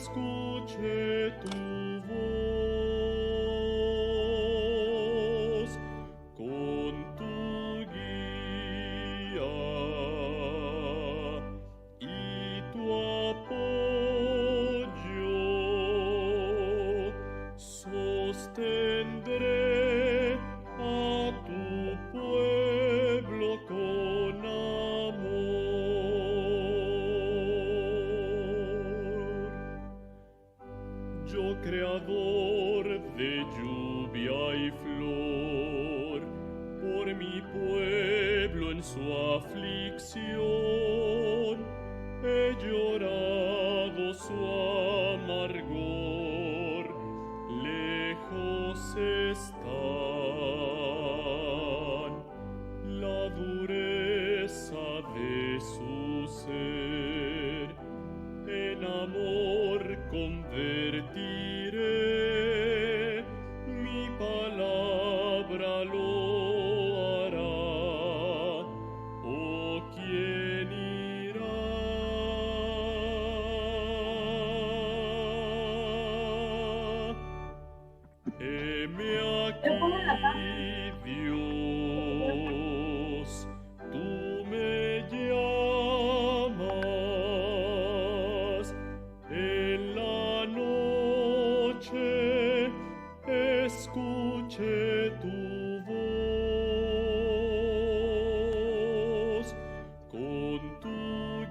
escuche tu voz con tu guía y tu apoyo. Sostendré a tu pueblo con amor. Yo, creador de lluvia y flor, por mi pueblo en su aflicción, he llorado su amargor, lejos están la dureza de su ser, en amor convertiré, mi palabra lo hará. Oh, ¿quién irá? Heme aquí, Dios, tú me llamas. En la noche escuché tu voz con tu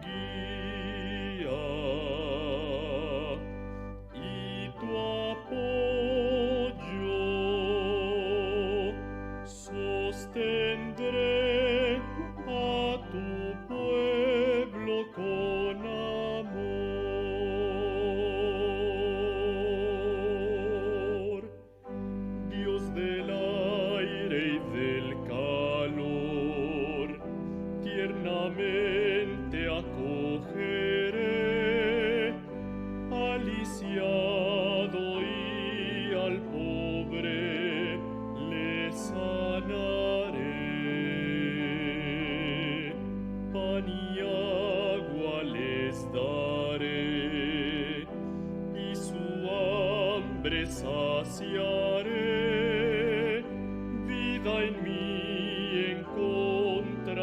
guía y tu apoyo. Sostendré a tu pueblo con amor. Dios del aire y del calor, tiernamente acogeré al lisiado y al pobre le sanaré. Pan y agua les daré y su hambre saciaré. Vida en mí encontrarán.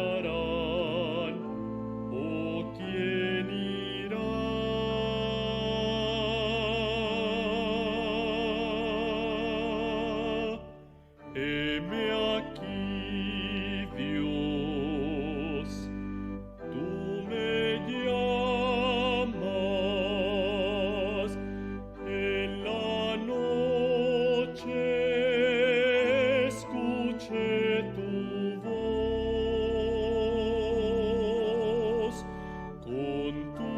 Oh, ¿quién irá? Heme aquí, Dios, tú me llamas. En la noche escuché tu voz con tu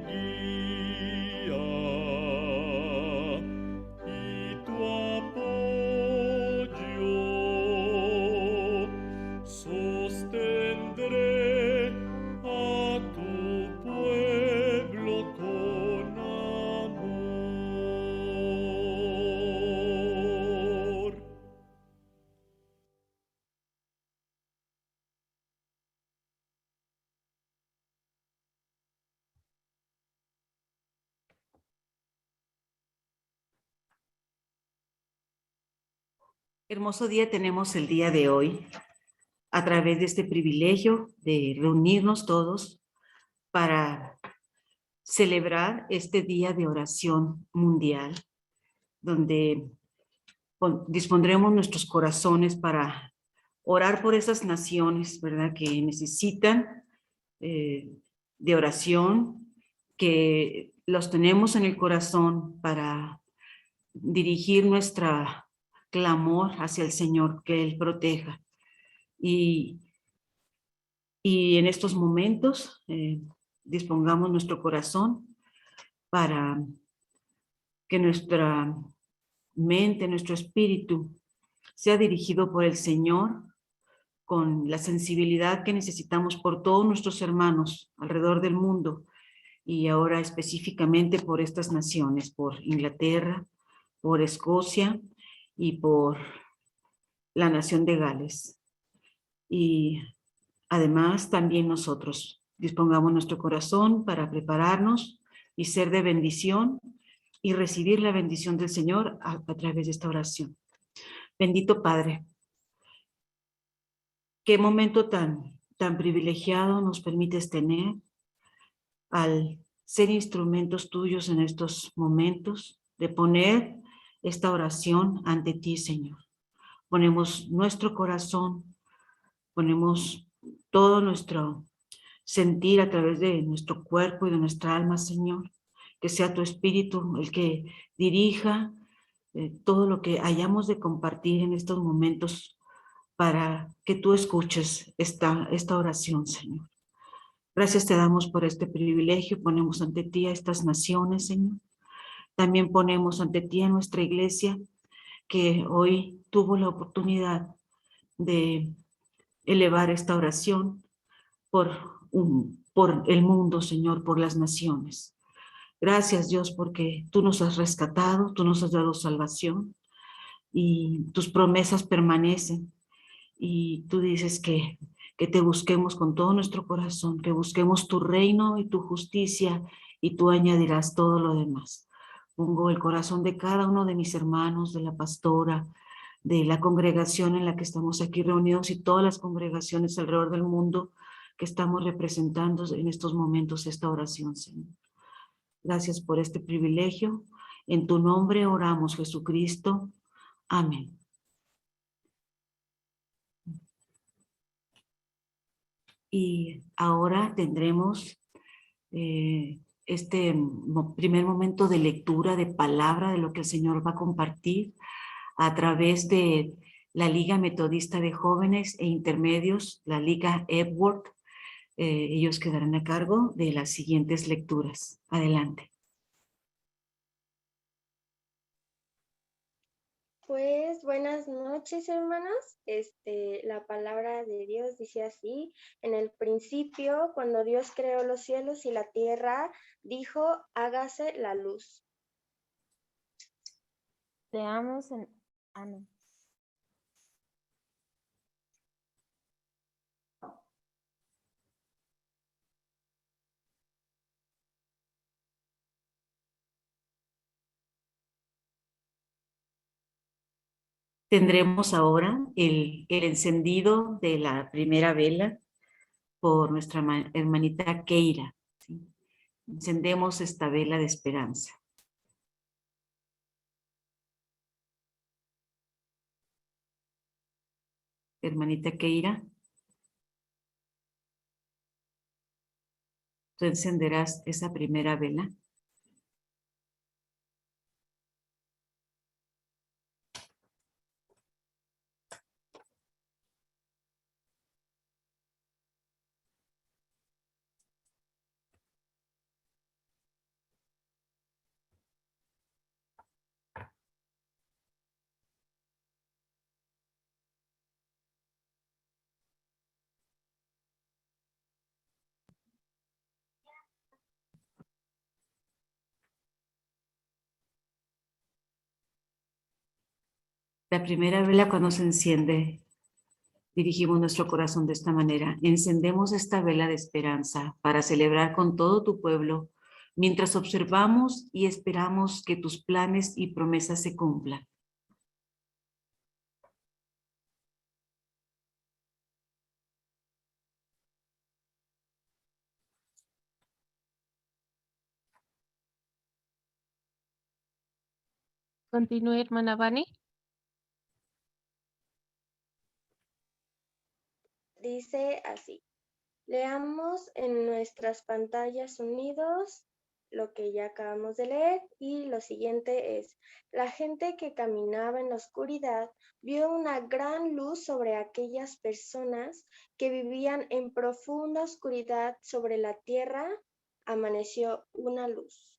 guía y tu apoyo. Sostendré a tu pueblo con amor. Hermoso día tenemos el día de hoy, a través de este privilegio de reunirnos todos para celebrar este día de oración mundial, donde dispondremos nuestros corazones para orar por esas naciones, ¿verdad?, que necesitan de oración, que los tenemos en el corazón para dirigir nuestra clamor hacia el Señor, que Él proteja. Y en estos momentos dispongamos nuestro corazón para que nuestra mente, nuestro espíritu sea dirigido por el Señor con la sensibilidad que necesitamos por todos nuestros hermanos alrededor del mundo y ahora específicamente por estas naciones, por Inglaterra, por Escocia y por la nación de Gales. Y además también nosotros dispongamos nuestro corazón para prepararnos y ser de bendición y recibir la bendición del Señor a través de esta oración. Bendito Padre, qué momento tan privilegiado nos permites tener al ser instrumentos tuyos en estos momentos, de poner esta oración ante ti, Señor. Ponemos nuestro corazón, ponemos todo nuestro sentir a través de nuestro cuerpo y de nuestra alma, Señor. Que sea tu Espíritu el que dirija todo lo que hayamos de compartir en estos momentos para que tú escuches esta oración, Señor. Gracias te damos por este privilegio. Ponemos ante ti a estas naciones, Señor. También ponemos ante ti a nuestra iglesia que hoy tuvo la oportunidad de elevar esta oración por el mundo, Señor, por las naciones. Gracias, Dios, porque tú nos has rescatado, tú nos has dado salvación y tus promesas permanecen. Y tú dices que te busquemos con todo nuestro corazón, que busquemos tu reino y tu justicia y tú añadirás todo lo demás. Pongo el corazón de cada uno de mis hermanos, de la pastora, de la congregación en la que estamos aquí reunidos y todas las congregaciones alrededor del mundo que estamos representando en estos momentos esta oración, Señor. Gracias por este privilegio. En tu nombre oramos, Jesucristo. Amén. Y ahora tendremos este primer momento de lectura de palabra de lo que el Señor va a compartir a través de la Liga Metodista de Jóvenes e Intermedios, la Liga Epworth. Ellos quedarán a cargo de las siguientes lecturas. Adelante. Pues buenas noches, hermanos. La palabra de Dios dice así: en el principio, cuando Dios creó los cielos y la tierra, dijo, hágase la luz. Leamos en Ana. Tendremos ahora el encendido de la primera vela por nuestra hermanita Keira. ¿Sí? Encendemos esta vela de esperanza. Hermanita Keira, tú encenderás esa primera vela. La primera vela cuando se enciende, dirigimos nuestro corazón de esta manera. Encendemos esta vela de esperanza para celebrar con todo tu pueblo, mientras observamos y esperamos que tus planes y promesas se cumplan. Continúe, hermana Vani. Dice así: leamos en nuestras pantallas unidos lo que ya acabamos de leer, y lo siguiente es: la gente que caminaba en la oscuridad vio una gran luz sobre aquellas personas que vivían en profunda oscuridad. Sobre la tierra amaneció una luz.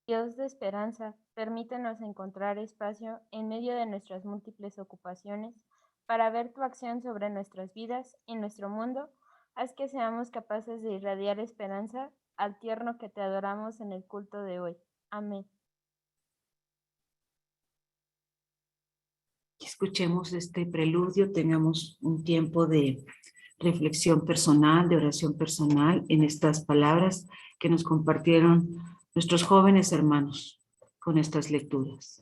Dios de esperanza, permítenos encontrar espacio en medio de nuestras múltiples ocupaciones para ver tu acción sobre nuestras vidas y nuestro mundo. Haz que seamos capaces de irradiar esperanza al tierno que te adoramos en el culto de hoy. Amén. Escuchemos este preludio, tengamos un tiempo de reflexión personal, de oración personal en estas palabras que nos compartieron nuestros jóvenes hermanos con estas lecturas.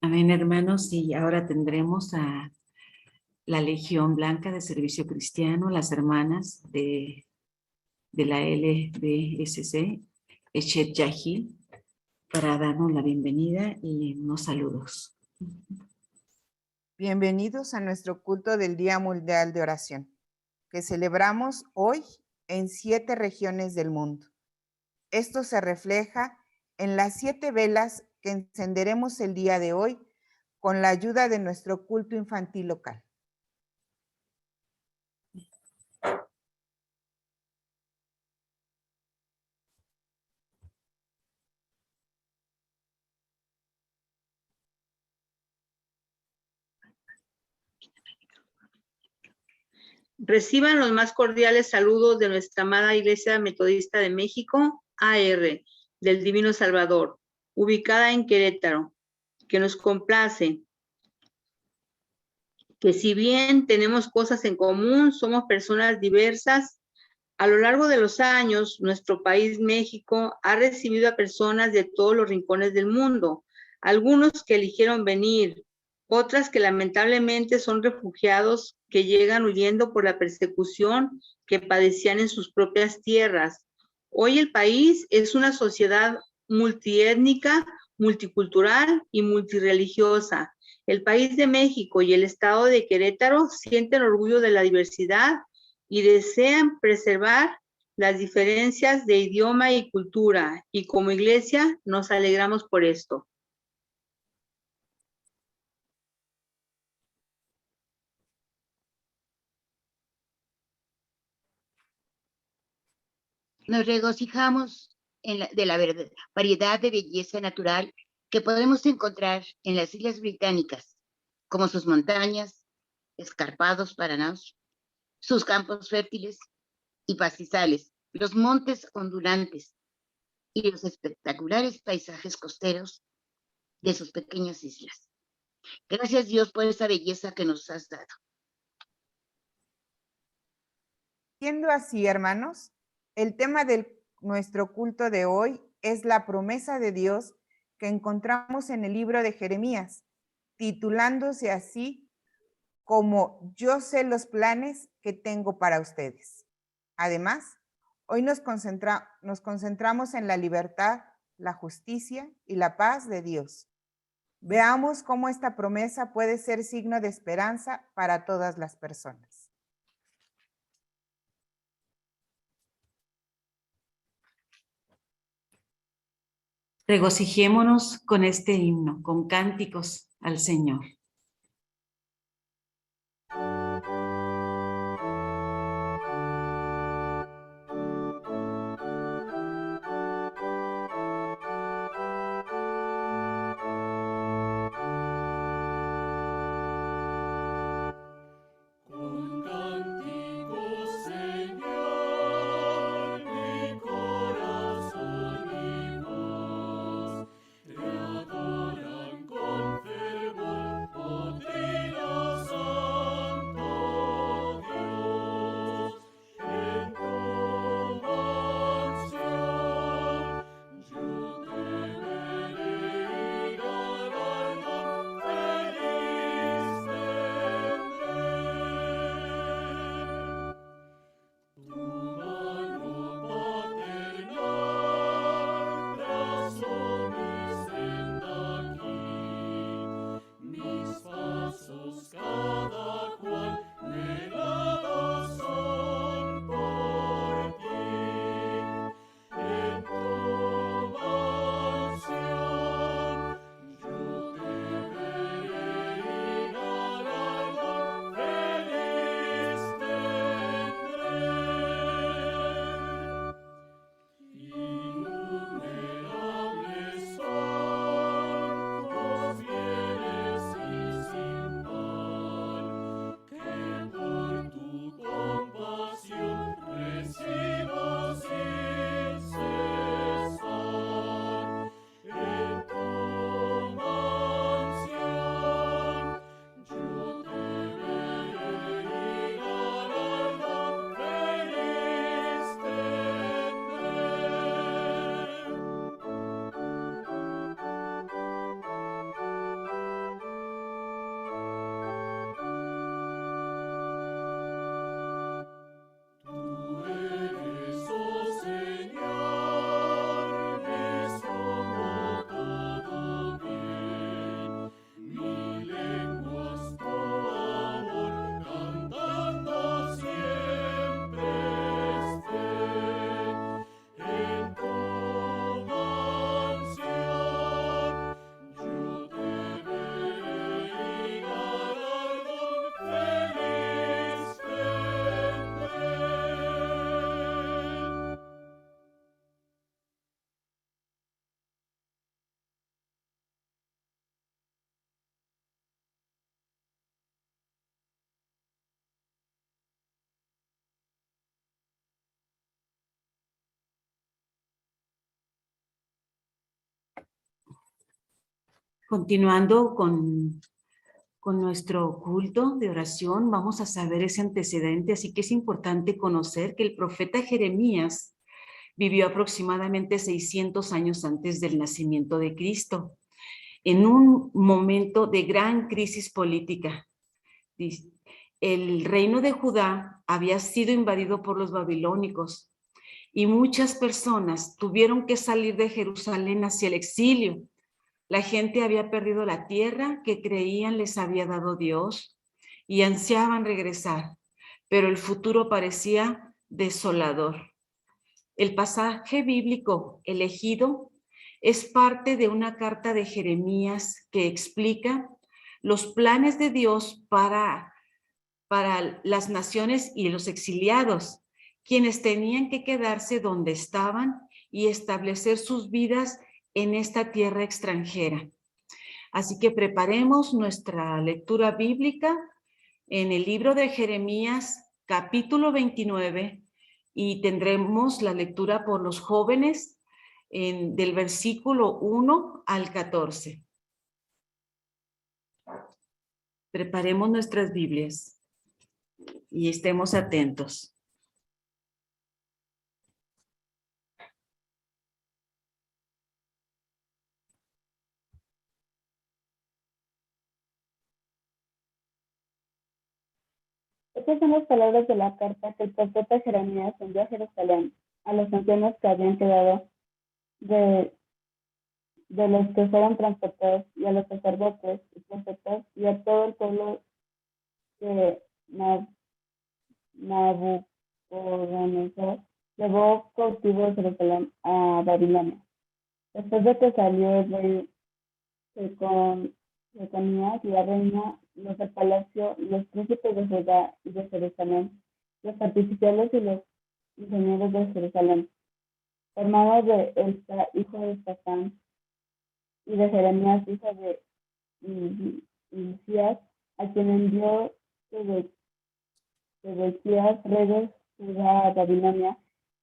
Amén, hermanos, y ahora tendremos a la Legión Blanca de Servicio Cristiano, las hermanas de la LBSC, Eshet Yahil, para darnos la bienvenida y unos saludos. Bienvenidos a nuestro culto del Día Mundial de Oración, que celebramos hoy en 7 regiones del mundo. Esto se refleja en las 7 velas que encenderemos el día de hoy con la ayuda de nuestro culto infantil local. Reciban los más cordiales saludos de nuestra amada Iglesia Metodista de México, AR, del Divino Salvador, ubicada en Querétaro, que nos complace que si bien tenemos cosas en común, somos personas diversas. A lo largo de los años, nuestro país, México, ha recibido a personas de todos los rincones del mundo, algunos que eligieron venir, otras que lamentablemente son refugiados que llegan huyendo por la persecución que padecían en sus propias tierras. Hoy el país es una sociedad multiétnica, multicultural y multirreligiosa. El país de México y el estado de Querétaro sienten orgullo de la diversidad y desean preservar las diferencias de idioma y cultura, y como iglesia nos alegramos por esto. Nos regocijamos de la variedad de belleza natural que podemos encontrar en las Islas Británicas, como sus montañas, escarpados Paraná, sus campos fértiles y pastizales, los montes ondulantes y los espectaculares paisajes costeros de sus pequeñas islas. Gracias, Dios, por esa belleza que nos has dado. Siendo así, hermanos, el tema de nuestro culto de hoy es la promesa de Dios que encontramos en el libro de Jeremías, titulándose así como Yo sé los planes que tengo para ustedes. Además, hoy nos concentramos en la libertad, la justicia y la paz de Dios. Veamos cómo esta promesa puede ser signo de esperanza para todas las personas. Regocijémonos con este himno, con cánticos al Señor. Con Continuando con nuestro culto de oración, vamos a saber ese antecedente, así que es importante conocer que el profeta Jeremías vivió aproximadamente 600 años antes del nacimiento de Cristo, en un momento de gran crisis política. El reino de Judá había sido invadido por los babilónicos y muchas personas tuvieron que salir de Jerusalén hacia el exilio. La gente había perdido la tierra que creían les había dado Dios y ansiaban regresar, pero el futuro parecía desolador. El pasaje bíblico elegido es parte de una carta de Jeremías que explica los planes de Dios para las naciones y los exiliados, quienes tenían que quedarse donde estaban y establecer sus vidas en esta tierra extranjera. Así que preparemos nuestra lectura bíblica en el libro de Jeremías, capítulo 29, y tendremos la lectura por los jóvenes del versículo 1 al 14. Preparemos nuestras Biblias y estemos atentos. Estas son las palabras de la carta que el profeta Jeremías envió a Jerusalén, a los ancianos que habían quedado de los que fueron transportados, y a los sacerdotes y profetas, y a todo el pueblo que Nabucodonosor llevó cautivo de Jerusalén a Babilonia. Después de que salió el rey Jeconías y la reina, los del palacio, los príncipes de Judá y de Jerusalén, los artificiales y los ingenieros de Jerusalén, hermanos de Elsa, hijo de Safán, y de Jeremías, hijo de Hilcías, a quien envió Sedequías, rey de Judá, a Babilonia,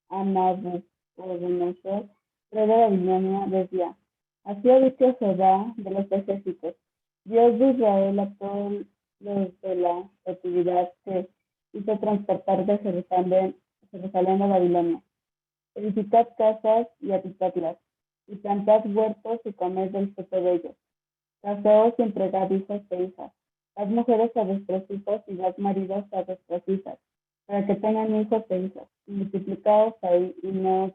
a Nabucodonosor, rey de Babilonia, decía: así ha dicho Jehová de los ejércitos, Dios de Israel, a todos los de la cautividad que hizo transportar de Jerusalén a Babilonia. Edificad casas y habitadlas, y plantad huertos y comed del fruto de ellos. Casaos y entregad hijos e hijas. Dad mujeres a vuestros hijos y dad maridos a vuestras hijas, para que tengan hijos e hijas. Y multiplicaos ahí y no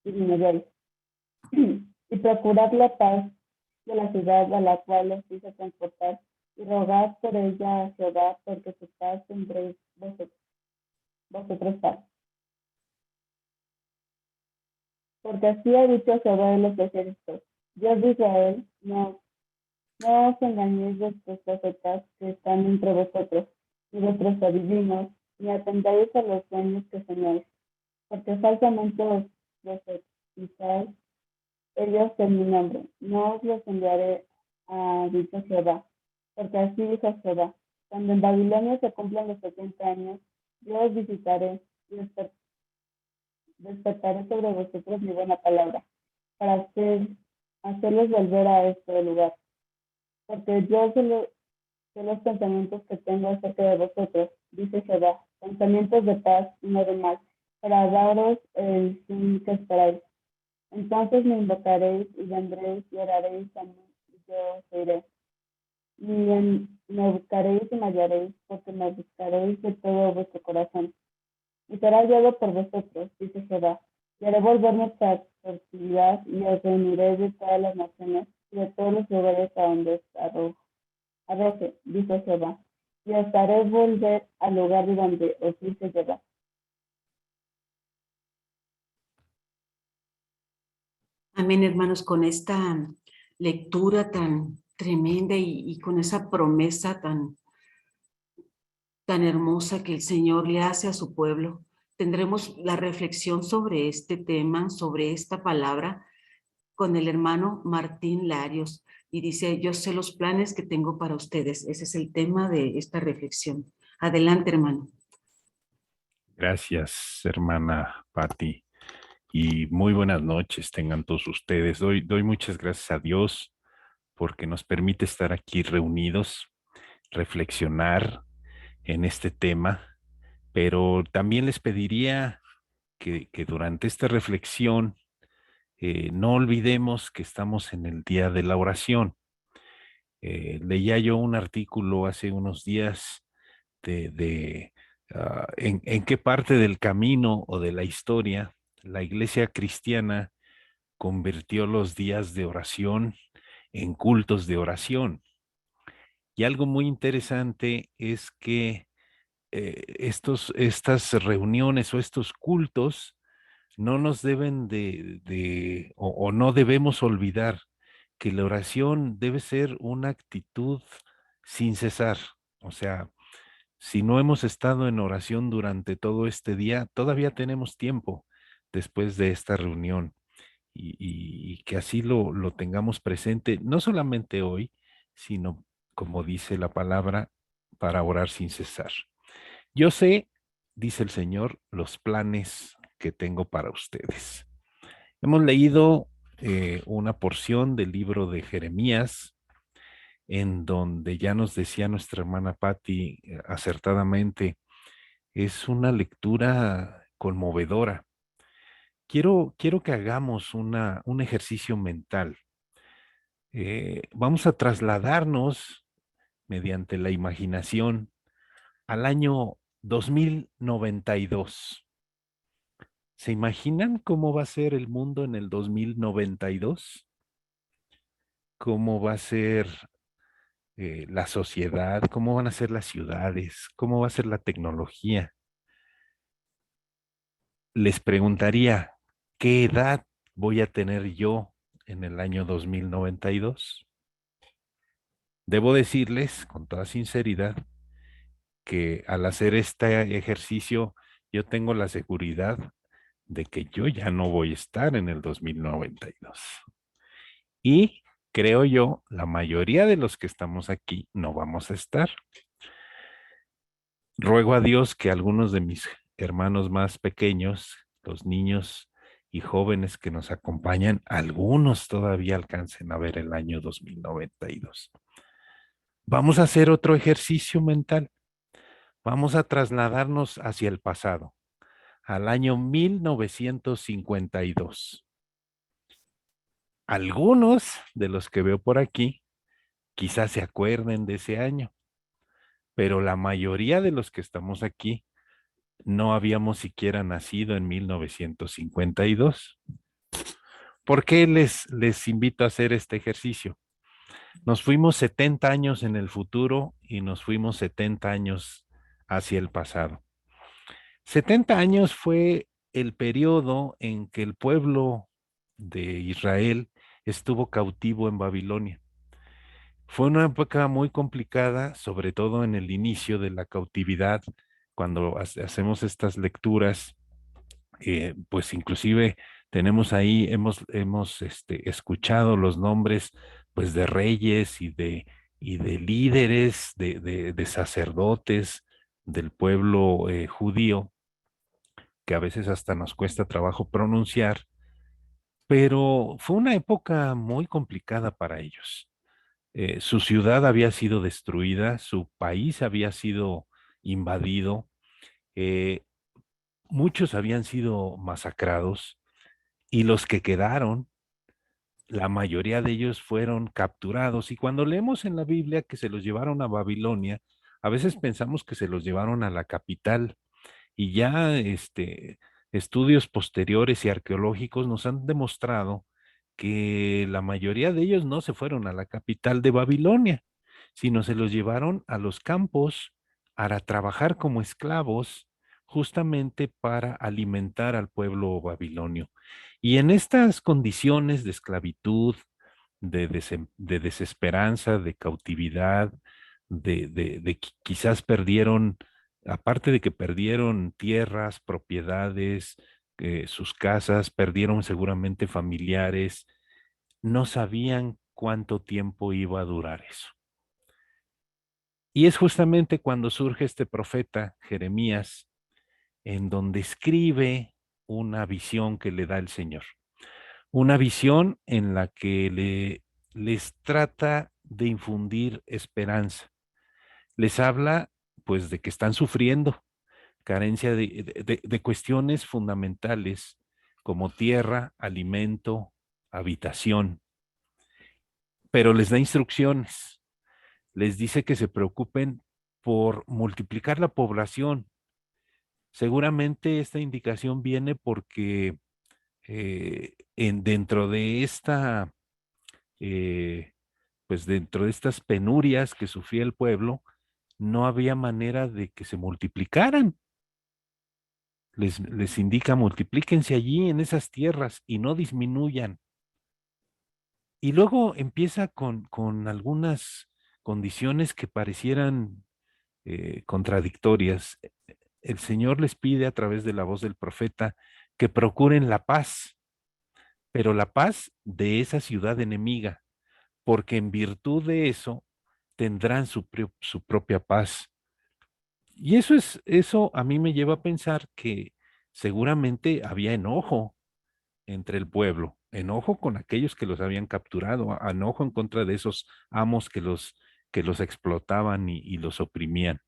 disminuyáis. Y procurad la paz de la ciudad a la cual os hizo transportar, y rogad por ella a Jehová, porque su paz tendréis vosotros paz. Porque así ha dicho Jehová de los ejércitos, Dios de Israel: no os engañéis vuestros profetas que están entre vosotros, ni vuestros adivinos, ni atendáis a los sueños que soñáis, porque falsamente os profetizáis ellos en mi nombre. No os los enviaré, a dicho Jehová, porque así dijo Jehová: cuando en Babilonia se cumplan los 70 años, yo os visitaré y despertaré sobre vosotros mi buena palabra, para hacerlos volver a este lugar. Porque yo sé los pensamientos que tengo acerca de vosotros, dice Jehová, pensamientos de paz y no de mal, para daros el fin que esperáis. Entonces me invocaréis y vendréis y oraréis a mí, y yo os oiré. Y me buscaréis y me hallaréis, porque me buscaréis de todo vuestro corazón. Y será hallado por vosotros, dice Jehová, y haré volver nuestra fertilidad, y os reuniré de todas las naciones y de todos los lugares a donde os arroje, dice Jehová, y os haré volver al lugar de donde os hice llevar. Amén, hermanos, con esta lectura tan tremenda y con esa promesa tan hermosa que el Señor le hace a su pueblo, tendremos la reflexión sobre este tema, sobre esta palabra, con el hermano Martín Larios. Y dice: yo sé los planes que tengo para ustedes. Ese es el tema de esta reflexión. Adelante, hermano. Gracias, hermana Patti. Y muy buenas noches tengan todos ustedes. Doy muchas gracias a Dios porque nos permite estar aquí reunidos, reflexionar en este tema, pero también les pediría que durante esta reflexión no olvidemos que estamos en el día de la oración. Leía yo un artículo hace unos días en qué parte del camino o de la historia la iglesia cristiana convirtió los días de oración en cultos de oración. Y algo muy interesante es que estas reuniones o estos cultos no nos deben o no debemos olvidar que la oración debe ser una actitud sin cesar. O sea, si no hemos estado en oración durante todo este día, todavía tenemos tiempo después de esta reunión y que así lo tengamos presente, no solamente hoy, sino, como dice la palabra, para orar sin cesar. Yo sé, dice el Señor, los planes que tengo para ustedes. Hemos leído una porción del libro de Jeremías, en donde ya nos decía nuestra hermana Patti acertadamente, es una lectura conmovedora. Quiero que hagamos un ejercicio mental. Vamos a trasladarnos mediante la imaginación al año 2092. ¿Se imaginan cómo va a ser el mundo en el 2092? ¿Cómo va a ser la sociedad? ¿Cómo van a ser las ciudades? ¿Cómo va a ser la tecnología? Les preguntaría, ¿qué edad voy a tener yo en el año 2092? Debo decirles con toda sinceridad que al hacer este ejercicio yo tengo la seguridad de que yo ya no voy a estar en el 2092. Y creo yo, la mayoría de los que estamos aquí no vamos a estar. Ruego a Dios que algunos de mis hermanos más pequeños, los niños y jóvenes que nos acompañan, algunos todavía alcancen a ver el año 2092. Vamos a hacer otro ejercicio mental. Vamos a trasladarnos hacia el pasado, al año 1952. Algunos de los que veo por aquí quizás se acuerden de ese año, pero la mayoría de los que estamos aquí no habíamos siquiera nacido en 1952. ¿Por qué les invito a hacer este ejercicio? Nos fuimos 70 años en el futuro y nos fuimos 70 años hacia el pasado. 70 años fue el periodo en que el pueblo de Israel estuvo cautivo en Babilonia. Fue una época muy complicada, sobre todo en el inicio de la cautividad, cuando hacemos estas lecturas, pues inclusive tenemos ahí, hemos escuchado los nombres pues de reyes y de líderes, de sacerdotes del pueblo judío, que a veces hasta nos cuesta trabajo pronunciar, pero fue una época muy complicada para ellos. Su ciudad había sido destruida, su país había sido invadido, eh, muchos habían sido masacrados y los que quedaron, la mayoría de ellos fueron capturados. Y cuando leemos en la Biblia que se los llevaron a Babilonia, a veces pensamos que se los llevaron a la capital y ya estudios posteriores y arqueológicos nos han demostrado que la mayoría de ellos no se fueron a la capital de Babilonia, sino se los llevaron a los campos para trabajar como esclavos, justamente para alimentar al pueblo babilonio. Y en estas condiciones de esclavitud, de desesperanza, de cautividad, quizás perdieron, aparte de que perdieron tierras, propiedades, sus casas, perdieron seguramente familiares, no sabían cuánto tiempo iba a durar eso. Y es justamente cuando surge este profeta, Jeremías, en donde escribe una visión que le da el Señor. Una visión en la que les trata de infundir esperanza. Les habla pues de que están sufriendo carencia de cuestiones fundamentales como tierra, alimento, habitación, pero les da instrucciones, les dice que se preocupen por multiplicar la población. Seguramente esta indicación viene porque dentro de esta, pues dentro de estas penurias que sufría el pueblo, no había manera de que se multiplicaran. Les indica, multiplíquense allí en esas tierras y no disminuyan. Y luego empieza con algunas condiciones que parecieran contradictorias. El Señor les pide a través de la voz del profeta que procuren la paz, pero la paz de esa ciudad enemiga, porque en virtud de eso tendrán su propia paz. Y eso a mí me lleva a pensar que seguramente había enojo entre el pueblo, enojo con aquellos que los habían capturado, enojo en contra de esos amos que los explotaban y los oprimían.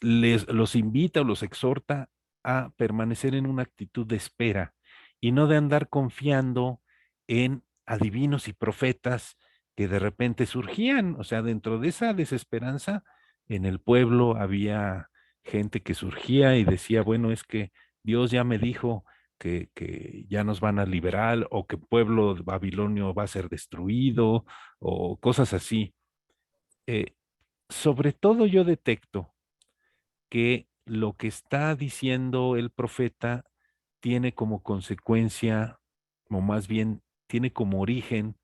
Los invita o los exhorta a permanecer en una actitud de espera y no de andar confiando en adivinos y profetas que de repente surgían. O sea, dentro de esa desesperanza, en el pueblo había gente que surgía y decía, bueno, es que Dios ya me dijo que ya nos van a liberar o que el pueblo babilonio va a ser destruido o cosas así. Sobre todo yo detecto que lo que está diciendo el profeta tiene como consecuencia, o más bien tiene como origen,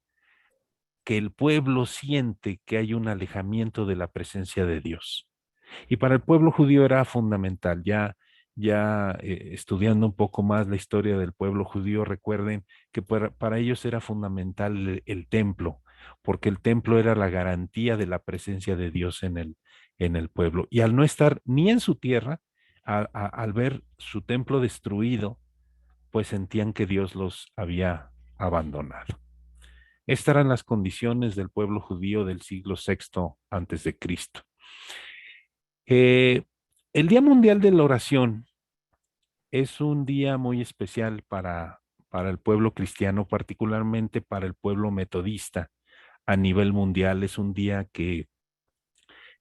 que el pueblo siente que hay un alejamiento de la presencia de Dios. Y para el pueblo judío era fundamental. Ya estudiando un poco más la historia del pueblo judío, recuerden que para ellos era fundamental el templo, porque el templo era la garantía de la presencia de Dios en el pueblo. Y al no estar ni en su tierra, al ver su templo destruido, pues sentían que Dios los había abandonado. Estas eran las condiciones del pueblo judío del siglo VI antes de Cristo. El Día Mundial de la Oración es un día muy especial para el pueblo cristiano, particularmente para el pueblo metodista a nivel mundial. Es un día que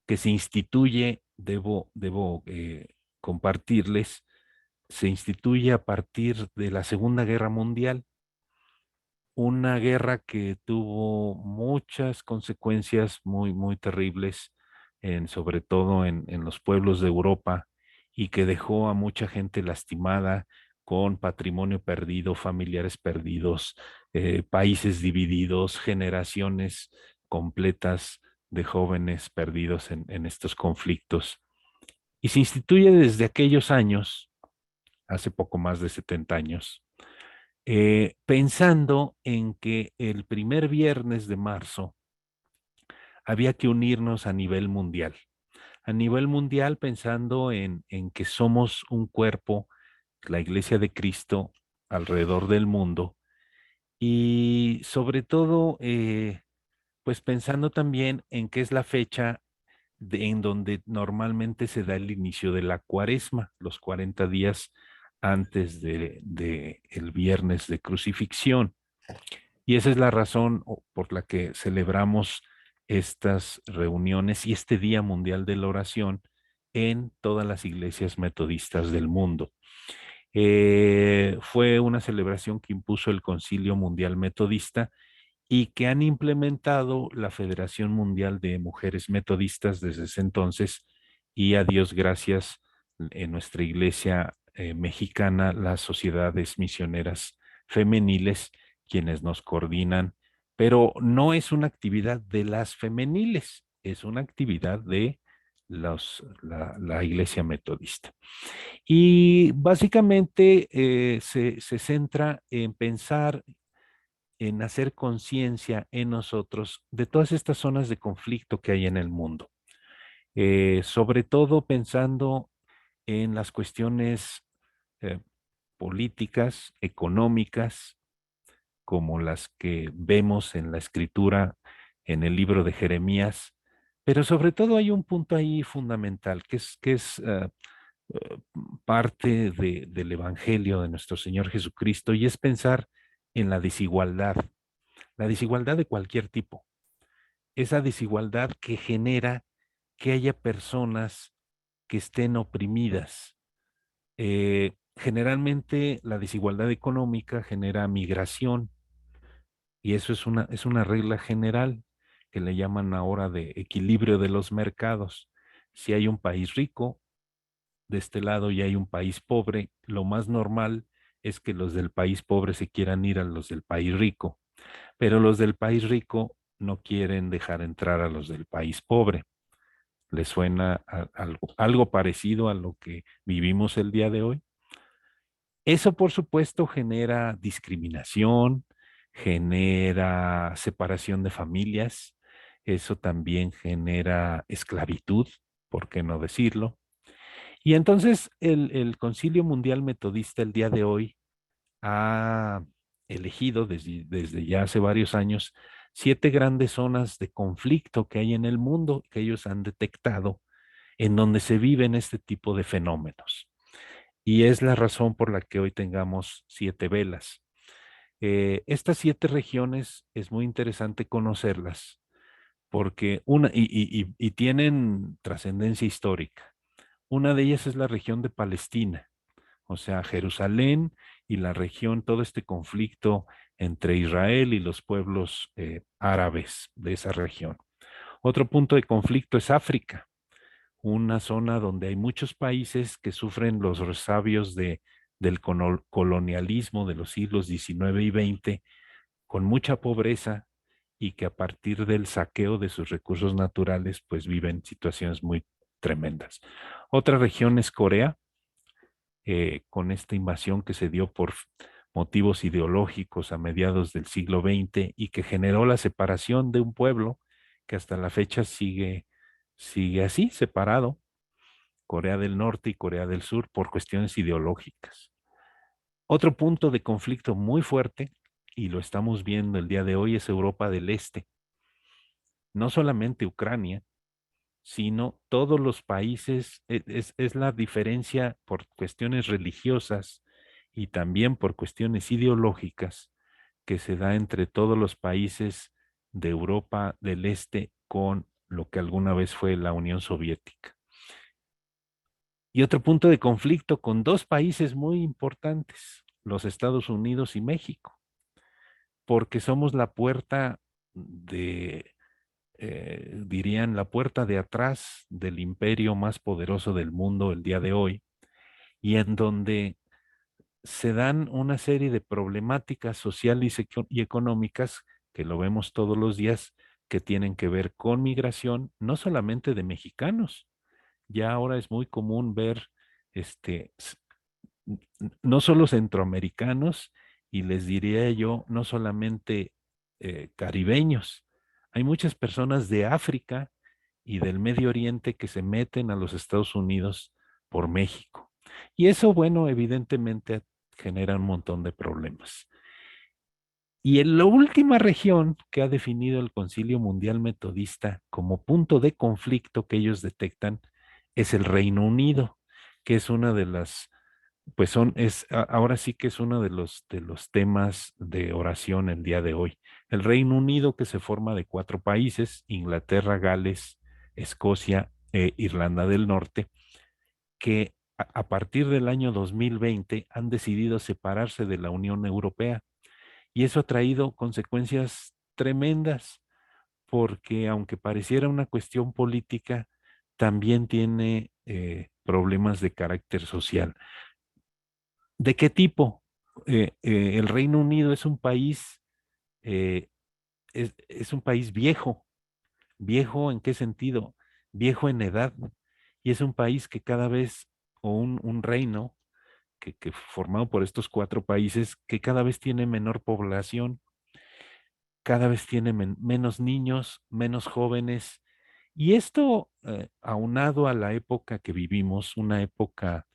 se instituye, debo compartirles, se instituye a partir de la Segunda Guerra Mundial, una guerra que tuvo muchas consecuencias muy terribles, sobre todo en los pueblos de Europa, y que dejó a mucha gente lastimada, con patrimonio perdido, familiares perdidos, países divididos, generaciones completas de jóvenes perdidos en estos conflictos. Y se instituye desde aquellos años, hace poco más de 70 años, pensando en que el primer viernes de marzo había que unirnos a nivel mundial. A nivel mundial pensando en que somos un cuerpo, la Iglesia de Cristo, alrededor del mundo. Y sobre todo, pues pensando también en que es la fecha en donde normalmente se da el inicio de la cuaresma, los 40 días antes de el viernes de crucifixión. Y esa es la razón por la que celebramos estas reuniones y este Día Mundial de la Oración en todas las iglesias metodistas del mundo. Fue una celebración que impuso el Concilio Mundial Metodista y que han implementado la Federación Mundial de Mujeres Metodistas desde ese entonces, y a Dios gracias, en nuestra iglesia mexicana, las sociedades misioneras femeniles, quienes nos coordinan, pero no es una actividad de las femeniles, es una actividad de la iglesia metodista. Y básicamente se centra en pensar, en hacer conciencia en nosotros de todas estas zonas de conflicto que hay en el mundo. Sobre todo pensando en las cuestiones políticas, económicas, como las que vemos en la escritura en el libro de Jeremías, pero sobre todo hay un punto ahí fundamental, que es parte del Evangelio de nuestro Señor Jesucristo, y es pensar en la desigualdad de cualquier tipo, esa desigualdad que genera que haya personas que estén oprimidas. Generalmente la desigualdad económica genera migración, y eso es una regla general que le llaman ahora de equilibrio de los mercados. Si hay un país rico de este lado y hay un país pobre, lo más normal es que los del país pobre se quieran ir a los del país rico, pero los del país rico no quieren dejar entrar a los del país pobre. ¿Les suena algo parecido a lo que vivimos el día de hoy? Eso, por supuesto, genera discriminación, genera separación de familias, eso también genera esclavitud, ¿por qué no decirlo? Y entonces el Concilio Mundial Metodista el día de hoy ha elegido desde ya hace varios años 7 grandes zonas de conflicto que hay en el mundo, que ellos han detectado, en donde se viven este tipo de fenómenos. Y es la razón por la que hoy tengamos 7 velas. Estas 7 regiones es muy interesante conocerlas porque y tienen trascendencia histórica. Una de ellas es la región de Palestina, o sea, Jerusalén y la región, todo este conflicto entre Israel y los pueblos árabes de esa región. Otro punto de conflicto es África, una zona donde hay muchos países que sufren los resabios del colonialismo de los siglos XIX y XX, con mucha pobreza y que a partir del saqueo de sus recursos naturales, pues viven situaciones muy tremendas. Otra región es Corea, con esta invasión que se dio por motivos ideológicos a mediados del siglo XX y que generó la separación de un pueblo que hasta la fecha sigue así, separado, Corea del Norte y Corea del Sur, por cuestiones ideológicas. Otro punto de conflicto muy fuerte, y lo estamos viendo el día de hoy, es Europa del Este. No solamente Ucrania, sino todos los países, es la diferencia por cuestiones religiosas y también por cuestiones ideológicas que se da entre todos los países de Europa del Este con lo que alguna vez fue la Unión Soviética. Y otro punto de conflicto con 2 países muy importantes, los Estados Unidos y México, porque somos la puerta dirían, la puerta de atrás del imperio más poderoso del mundo el día de hoy, y en donde se dan una serie de problemáticas sociales y económicas que lo vemos todos los días, que tienen que ver con migración, no solamente de mexicanos. Ya ahora es muy común ver no solo centroamericanos, y les diría yo, no solamente caribeños. Hay muchas personas de África y del Medio Oriente que se meten a los Estados Unidos por México. Y eso, bueno, evidentemente genera un montón de problemas. Y en la última región que ha definido el Concilio Mundial Metodista como punto de conflicto que ellos detectan es el Reino Unido, que es una de las, pues ahora sí que es uno de los temas de oración el día de hoy. El Reino Unido, que se forma de 4 países: Inglaterra, Gales, Escocia e Irlanda del Norte, que a partir del año 2020 han decidido separarse de la Unión Europea. Y eso ha traído consecuencias tremendas, porque aunque pareciera una cuestión política, también tiene problemas de carácter social. ¿De qué tipo? El Reino Unido es un país, eh, es un país viejo. ¿Viejo en qué sentido? Viejo en edad. Y es un país que cada vez, o un reino que formado por estos 4 países, que cada vez tiene menor población, cada vez tiene menos niños, menos jóvenes. Y esto, aunado a la época que vivimos, una época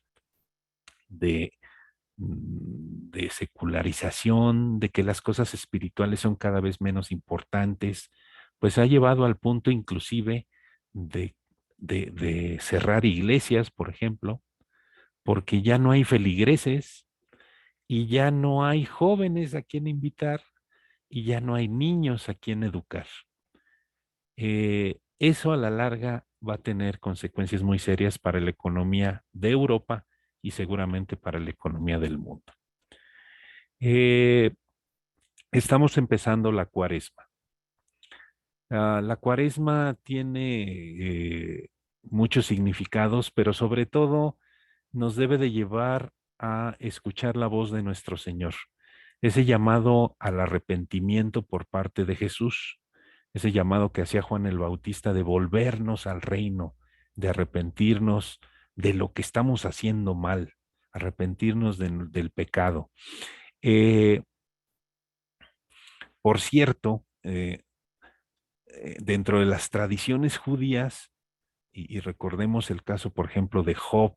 de de secularización, de que las cosas espirituales son cada vez menos importantes, pues ha llevado al punto inclusive de cerrar iglesias, por ejemplo, porque ya no hay feligreses y ya no hay jóvenes a quien invitar y ya no hay niños a quien educar. Eso a la larga va a tener consecuencias muy serias para la economía de Europa y seguramente para la economía del mundo. Estamos empezando la cuaresma. La cuaresma tiene muchos significados, pero sobre todo nos debe de llevar a escuchar la voz de nuestro Señor. Ese llamado al arrepentimiento por parte de Jesús, ese llamado que hacía Juan el Bautista de volvernos al reino, de arrepentirnos de lo que estamos haciendo mal, arrepentirnos del pecado. Por cierto, dentro de las tradiciones judías, y recordemos el caso, por ejemplo, de Job,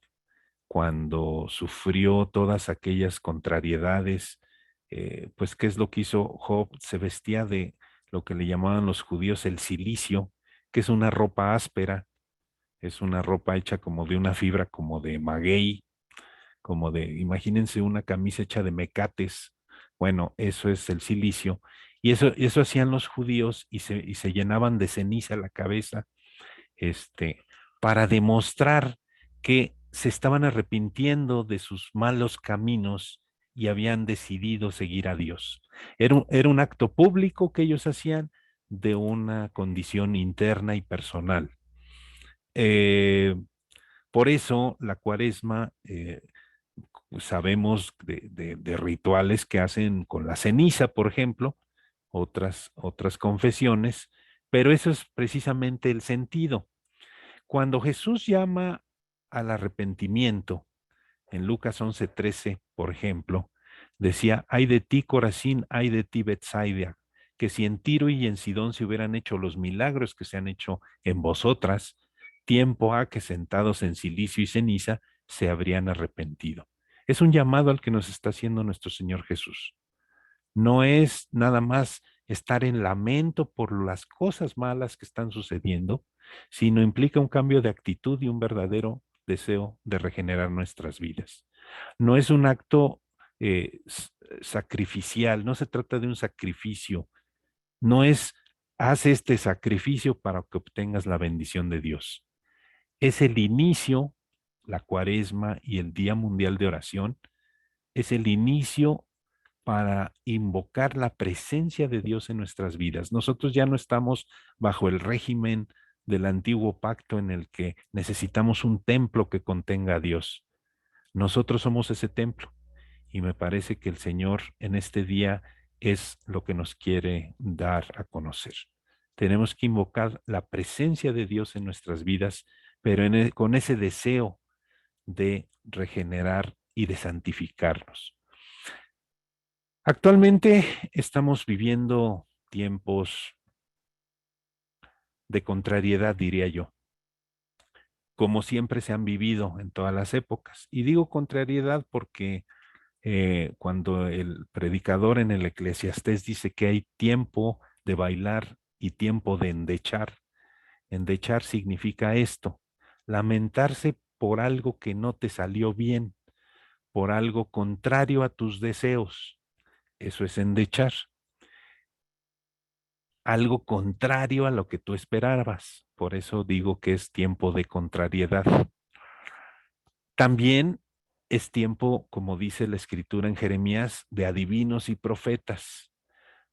cuando sufrió todas aquellas contrariedades, pues, ¿qué es lo que hizo Job? Se vestía de lo que le llamaban los judíos el cilicio, que es una ropa áspera, es una ropa hecha como de una fibra como de maguey, como de, imagínense una camisa hecha de mecates. Bueno, eso es el silicio. Y eso hacían los judíos y se llenaban de ceniza la cabeza, para demostrar que se estaban arrepintiendo de sus malos caminos y habían decidido seguir a Dios. Era un acto público que ellos hacían de una condición interna y personal. Por eso la cuaresma, sabemos de rituales que hacen con la ceniza, por ejemplo, otras confesiones, pero eso es precisamente el sentido. Cuando Jesús llama al arrepentimiento, en Lucas 11:13, por ejemplo, decía, ay de ti, Corazín, ay de ti, Betsaida, que si en Tiro y en Sidón se hubieran hecho los milagros que se han hecho en vosotras, tiempo ha que sentados en silicio y ceniza se habrían arrepentido. Es un llamado al que nos está haciendo nuestro Señor Jesús. No es nada más estar en lamento por las cosas malas que están sucediendo, sino implica un cambio de actitud y un verdadero deseo de regenerar nuestras vidas. No es un acto sacrificial, no se trata de un sacrificio, no es haz este sacrificio para que obtengas la bendición de Dios. Es el inicio, la cuaresma y el Día Mundial de Oración, es el inicio para invocar la presencia de Dios en nuestras vidas. Nosotros ya no estamos bajo el régimen del antiguo pacto en el que necesitamos un templo que contenga a Dios. Nosotros somos ese templo y me parece que el Señor en este día es lo que nos quiere dar a conocer. Tenemos que invocar la presencia de Dios en nuestras vidas, pero con ese deseo de regenerar y de santificarnos. Actualmente estamos viviendo tiempos de contrariedad, diría yo, como siempre se han vivido en todas las épocas. Y digo contrariedad porque cuando el predicador en el Eclesiastés dice que hay tiempo de bailar y tiempo de endechar, endechar significa esto, lamentarse por algo que no te salió bien, por algo contrario a tus deseos. Eso es endechar. Algo contrario a lo que tú esperabas. Por eso digo que es tiempo de contrariedad. También es tiempo, como dice la escritura en Jeremías, de adivinos y profetas,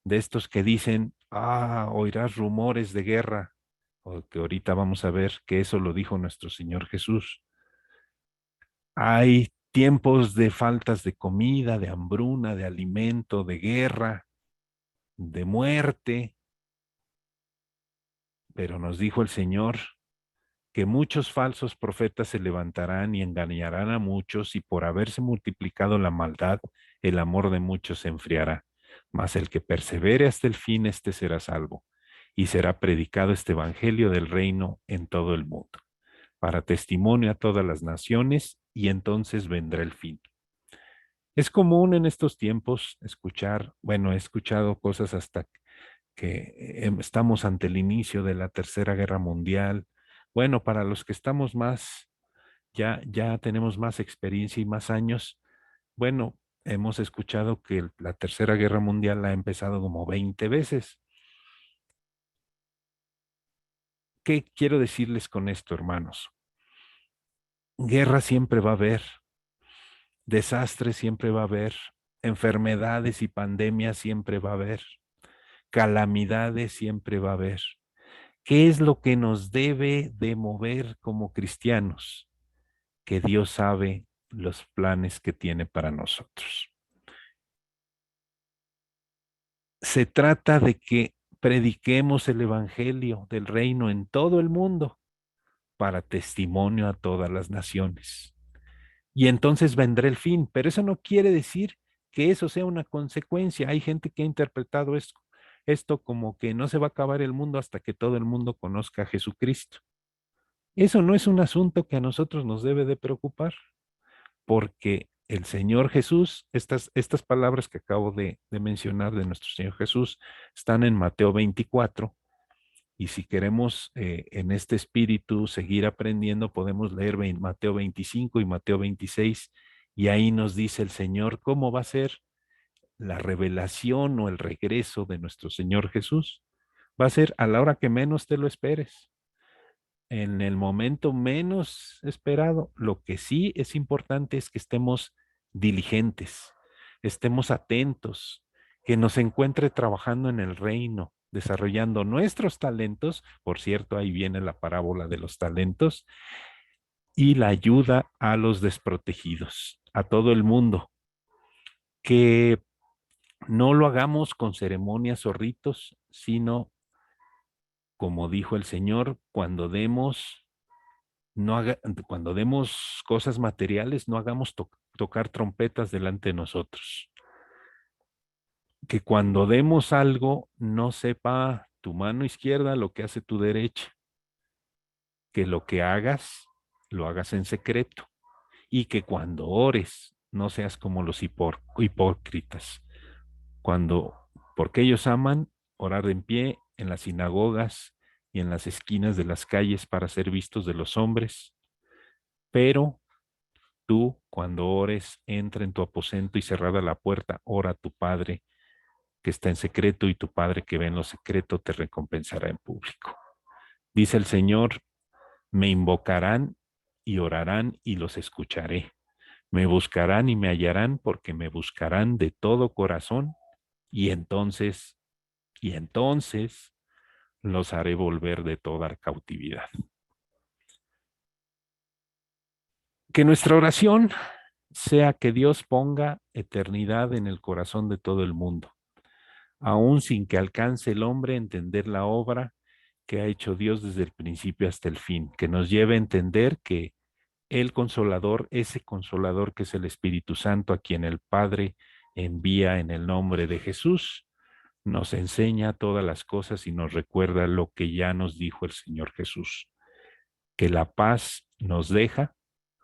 de estos que dicen, oirás rumores de guerra, o que ahorita vamos a ver que eso lo dijo nuestro Señor Jesús. Hay tiempos de faltas de comida, de hambruna, de alimento, de guerra, de muerte. Pero nos dijo el Señor que muchos falsos profetas se levantarán y engañarán a muchos, y por haberse multiplicado la maldad, el amor de muchos se enfriará. Mas el que persevere hasta el fin, este será salvo, y será predicado este evangelio del reino en todo el mundo, para testimonio a todas las naciones, y entonces vendrá el fin. Es común en estos tiempos escuchar, bueno, he escuchado cosas hasta que estamos ante el inicio de la Tercera Guerra Mundial. Bueno, para los que estamos más, ya tenemos más experiencia y más años, bueno, hemos escuchado que la Tercera Guerra Mundial ha empezado como 20 veces. ¿Qué quiero decirles con esto, hermanos? Guerra siempre va a haber, desastres siempre va a haber, enfermedades y pandemias siempre va a haber, calamidades siempre va a haber. ¿Qué es lo que nos debe de mover como cristianos? Que Dios sabe los planes que tiene para nosotros. Se trata de que prediquemos el evangelio del reino en todo el mundo para testimonio a todas las naciones. Y entonces vendrá el fin, pero eso no quiere decir que eso sea una consecuencia. Hay gente que ha interpretado esto como que no se va a acabar el mundo hasta que todo el mundo conozca a Jesucristo. Eso no es un asunto que a nosotros nos debe de preocupar, porque el Señor Jesús, estas palabras que acabo de mencionar de nuestro Señor Jesús, están en Mateo 24, y si queremos en este espíritu seguir aprendiendo, podemos leer Mateo 25 y Mateo 26, y ahí nos dice el Señor cómo va a ser la revelación o el regreso de nuestro Señor Jesús. Va a ser a la hora que menos te lo esperes, en el momento menos esperado. Lo que sí es importante es que estemos diligentes, estemos atentos, que nos encuentre trabajando en el reino, desarrollando nuestros talentos. Por cierto, ahí viene la parábola de los talentos, y la ayuda a los desprotegidos, a todo el mundo. Que no lo hagamos con ceremonias o ritos, sino, como dijo el Señor, cuando demos cosas materiales, no hagamos tocar trompetas delante de nosotros. Que cuando demos algo, no sepa tu mano izquierda lo que hace tu derecha. Que lo que hagas, lo hagas en secreto. Y que cuando ores, no seas como los hipócritas. Porque ellos aman orar en pie en las sinagogas y en las esquinas de las calles para ser vistos de los hombres. Pero tú, cuando ores, entra en tu aposento y cerrada la puerta, ora a tu Padre que está en secreto, y tu Padre que ve en lo secreto te recompensará en público. Dice el Señor: me invocarán y orarán y los escucharé. Me buscarán y me hallarán, porque me buscarán de todo corazón, y entonces los haré volver de toda cautividad. Que nuestra oración sea que Dios ponga eternidad en el corazón de todo el mundo, aún sin que alcance el hombre a entender la obra que ha hecho Dios desde el principio hasta el fin, que nos lleve a entender que el Consolador, ese Consolador que es el Espíritu Santo, a quien el Padre envía en el nombre de Jesús, nos enseña todas las cosas y nos recuerda lo que ya nos dijo el Señor Jesús, que la paz nos deja,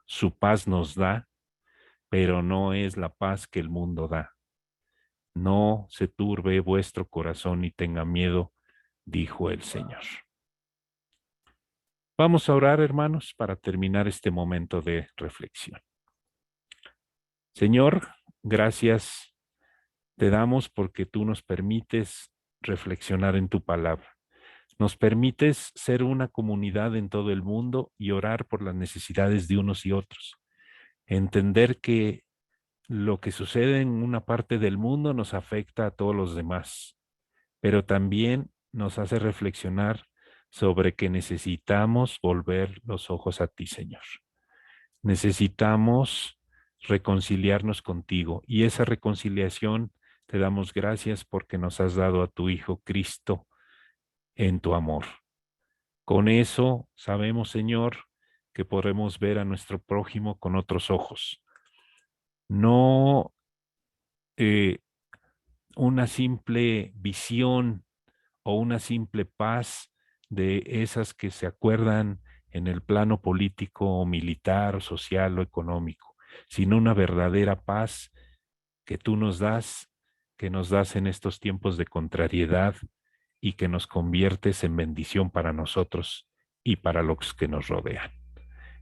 su paz nos da, pero no es la paz que el mundo da. No se turbe vuestro corazón y tenga miedo, dijo el Señor. Vamos a orar, hermanos, para terminar este momento de reflexión. Señor, gracias te damos porque tú nos permites reflexionar en tu palabra. Nos permites ser una comunidad en todo el mundo y orar por las necesidades de unos y otros. Entender que lo que sucede en una parte del mundo nos afecta a todos los demás, pero también nos hace reflexionar sobre que necesitamos volver los ojos a ti, Señor. Necesitamos reconciliarnos contigo, y esa reconciliación te damos gracias porque nos has dado a tu Hijo Cristo en tu amor. Con eso sabemos, Señor, que podremos ver a nuestro prójimo con otros ojos. No una simple visión o una simple paz de esas que se acuerdan en el plano político o militar, social o económico, sino una verdadera paz que tú nos das, que nos das en estos tiempos de contrariedad y que nos conviertes en bendición para nosotros y para los que nos rodean.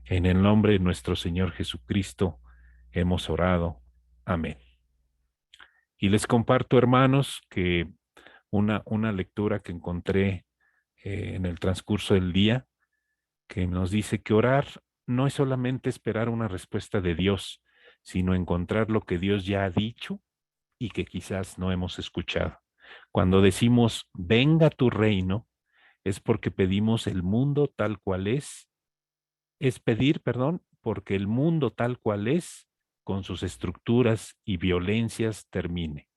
En el nombre de nuestro Señor Jesucristo hemos orado. Amén. Y les comparto, hermanos, que una lectura que encontré en el transcurso del día, que nos dice que orar no es solamente esperar una respuesta de Dios, sino encontrar lo que Dios ya ha dicho y que quizás no hemos escuchado. Cuando decimos, venga tu reino, es porque pedimos el mundo tal cual es pedir, perdón, porque el mundo tal cual es, con sus estructuras y violencias, termine.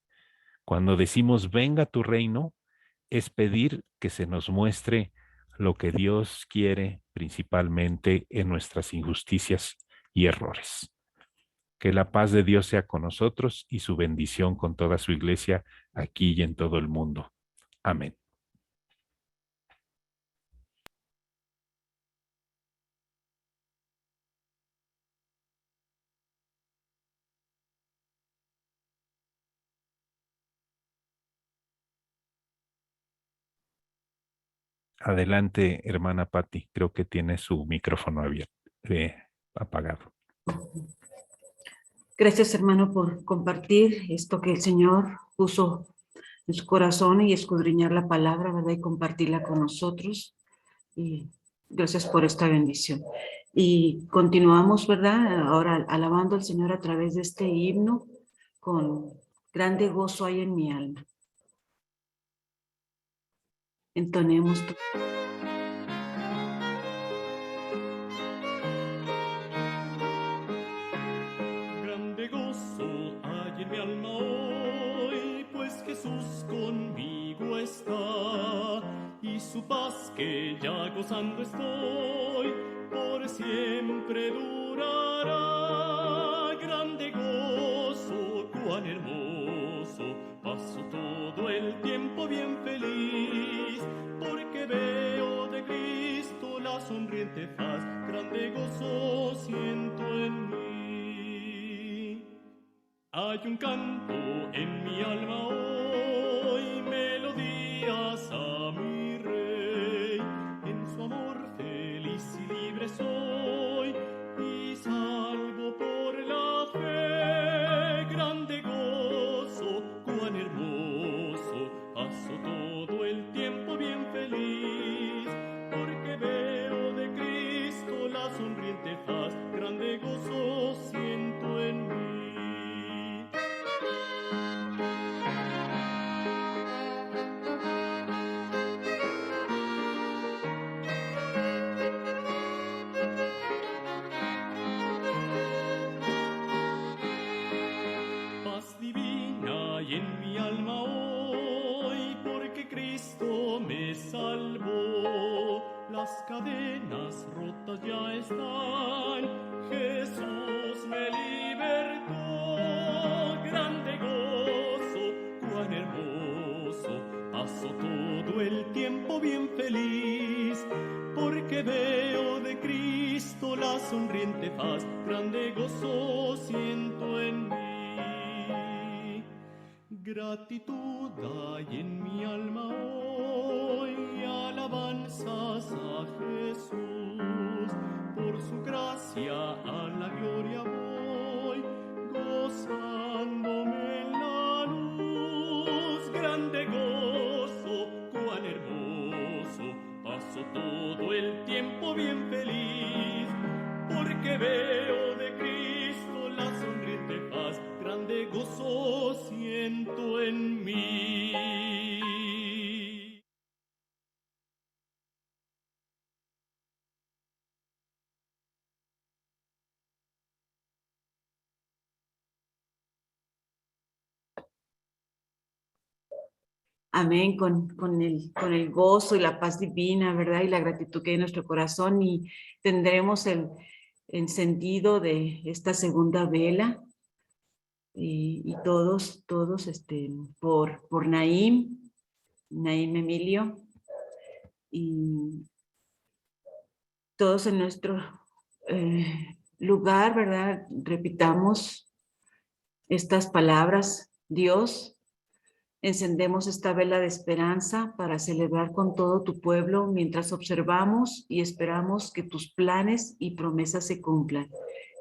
Cuando decimos, venga tu reino, es pedir que se nos muestre lo que Dios quiere principalmente en nuestras injusticias y errores. Que la paz de Dios sea con nosotros y su bendición con toda su iglesia aquí y en todo el mundo. Amén. Adelante, hermana Patti. Creo que tiene su micrófono abierto, apagado. Gracias, hermano, por compartir esto que el Señor puso en su corazón y escudriñar la palabra, ¿verdad? Y compartirla con nosotros. Y gracias por esta bendición. Y continuamos, ¿verdad? Ahora alabando al Señor a través de este himno con grande gozo hay en mi alma. Entonemos. Grande gozo hay en mi alma hoy, pues Jesús conmigo está, y su paz que ya gozando estoy, por siempre durará. Grande gozo, cuán hermoso, paso todo el tiempo bien feliz, porque veo de Cristo la sonriente faz, grande gozo siento en mí. Hay un canto en mi alma hoy, melodías a mi Rey. En su amor feliz y libre soy, y salvo por la fe. Grande gozo, cuán hermoso, paso todo el tiempo bien feliz, porque veo de Cristo la sonriente faz. Grande gozo siento en mí. Paz divina hay en mi alma hoy, porque Cristo me salvó. Las cadenas rotas ya están, Jesús me libertó. Grande gozo, cuán hermoso, paso todo el tiempo bien feliz, porque veo de Cristo la sonriente faz. Grande gozo siento en mí. Gratitud hay en mi alma hoy, alabanzas a Jesús, por su gracia a la gloria voy, gozándome en la luz. Grande gozo, cuán hermoso, paso todo el tiempo bien feliz, porque veo de Cristo la sonriente faz. Grande gozo siento en mí. Amén, con el gozo y la paz divina, ¿verdad? Y la gratitud que hay en nuestro corazón, y tendremos el encendido de esta segunda vela, y todos, por Naim Emilio, y todos en nuestro lugar, ¿verdad? Repitamos estas palabras, Dios, encendemos esta vela de esperanza para celebrar con todo tu pueblo mientras observamos y esperamos que tus planes y promesas se cumplan.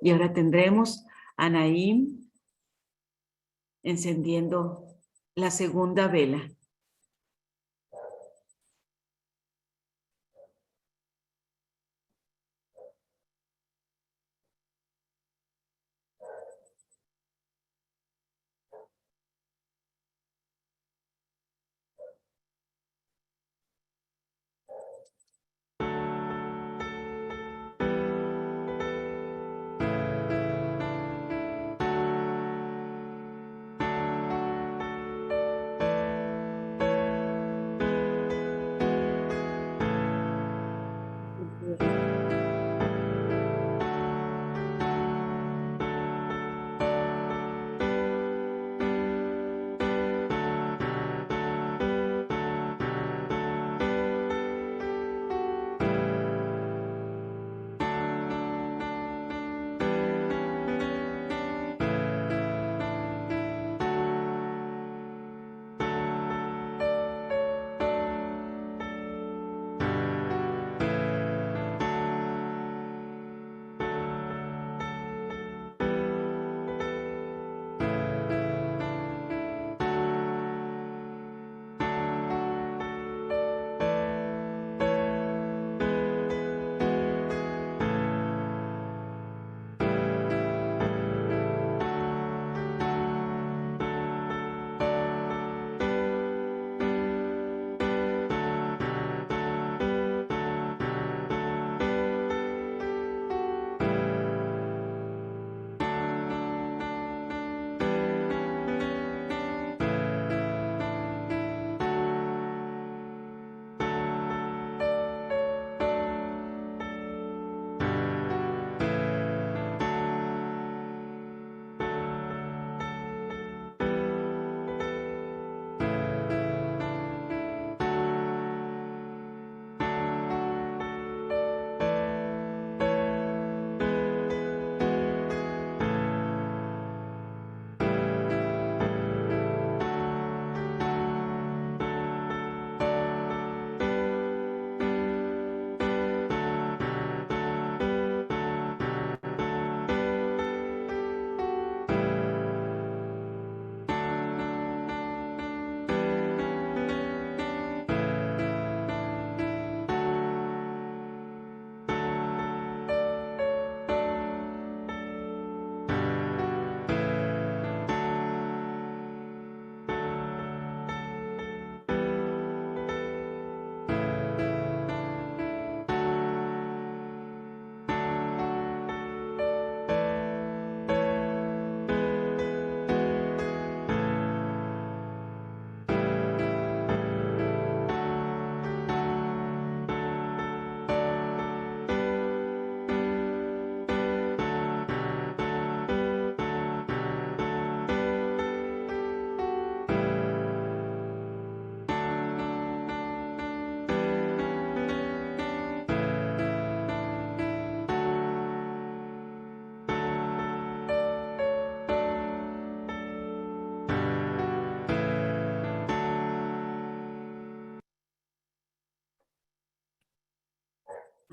Y ahora tendremos a Naim encendiendo la segunda vela.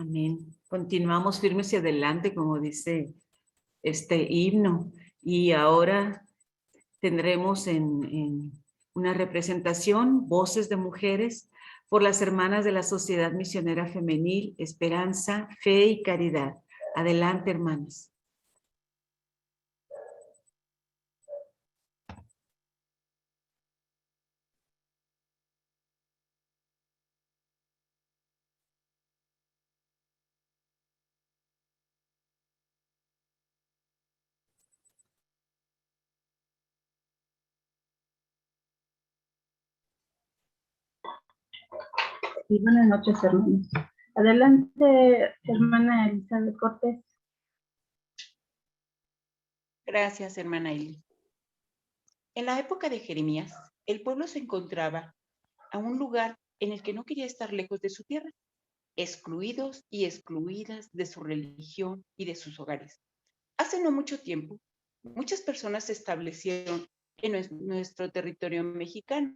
Amén. Continuamos firmes y adelante, como dice este himno. Y ahora tendremos en una representación, voces de mujeres, por las hermanas de la Sociedad Misionera Femenil, Esperanza, Fe y Caridad. Adelante, hermanas. Y buenas noches, hermanos. Adelante, hermana Elizabeth Cortés. Gracias, hermana Eli. En la época de Jeremías, el pueblo se encontraba a un lugar en el que no quería estar lejos de su tierra, excluidos y excluidas de su religión y de sus hogares. Hace no mucho tiempo, Muchas personas se establecieron en nuestro territorio mexicano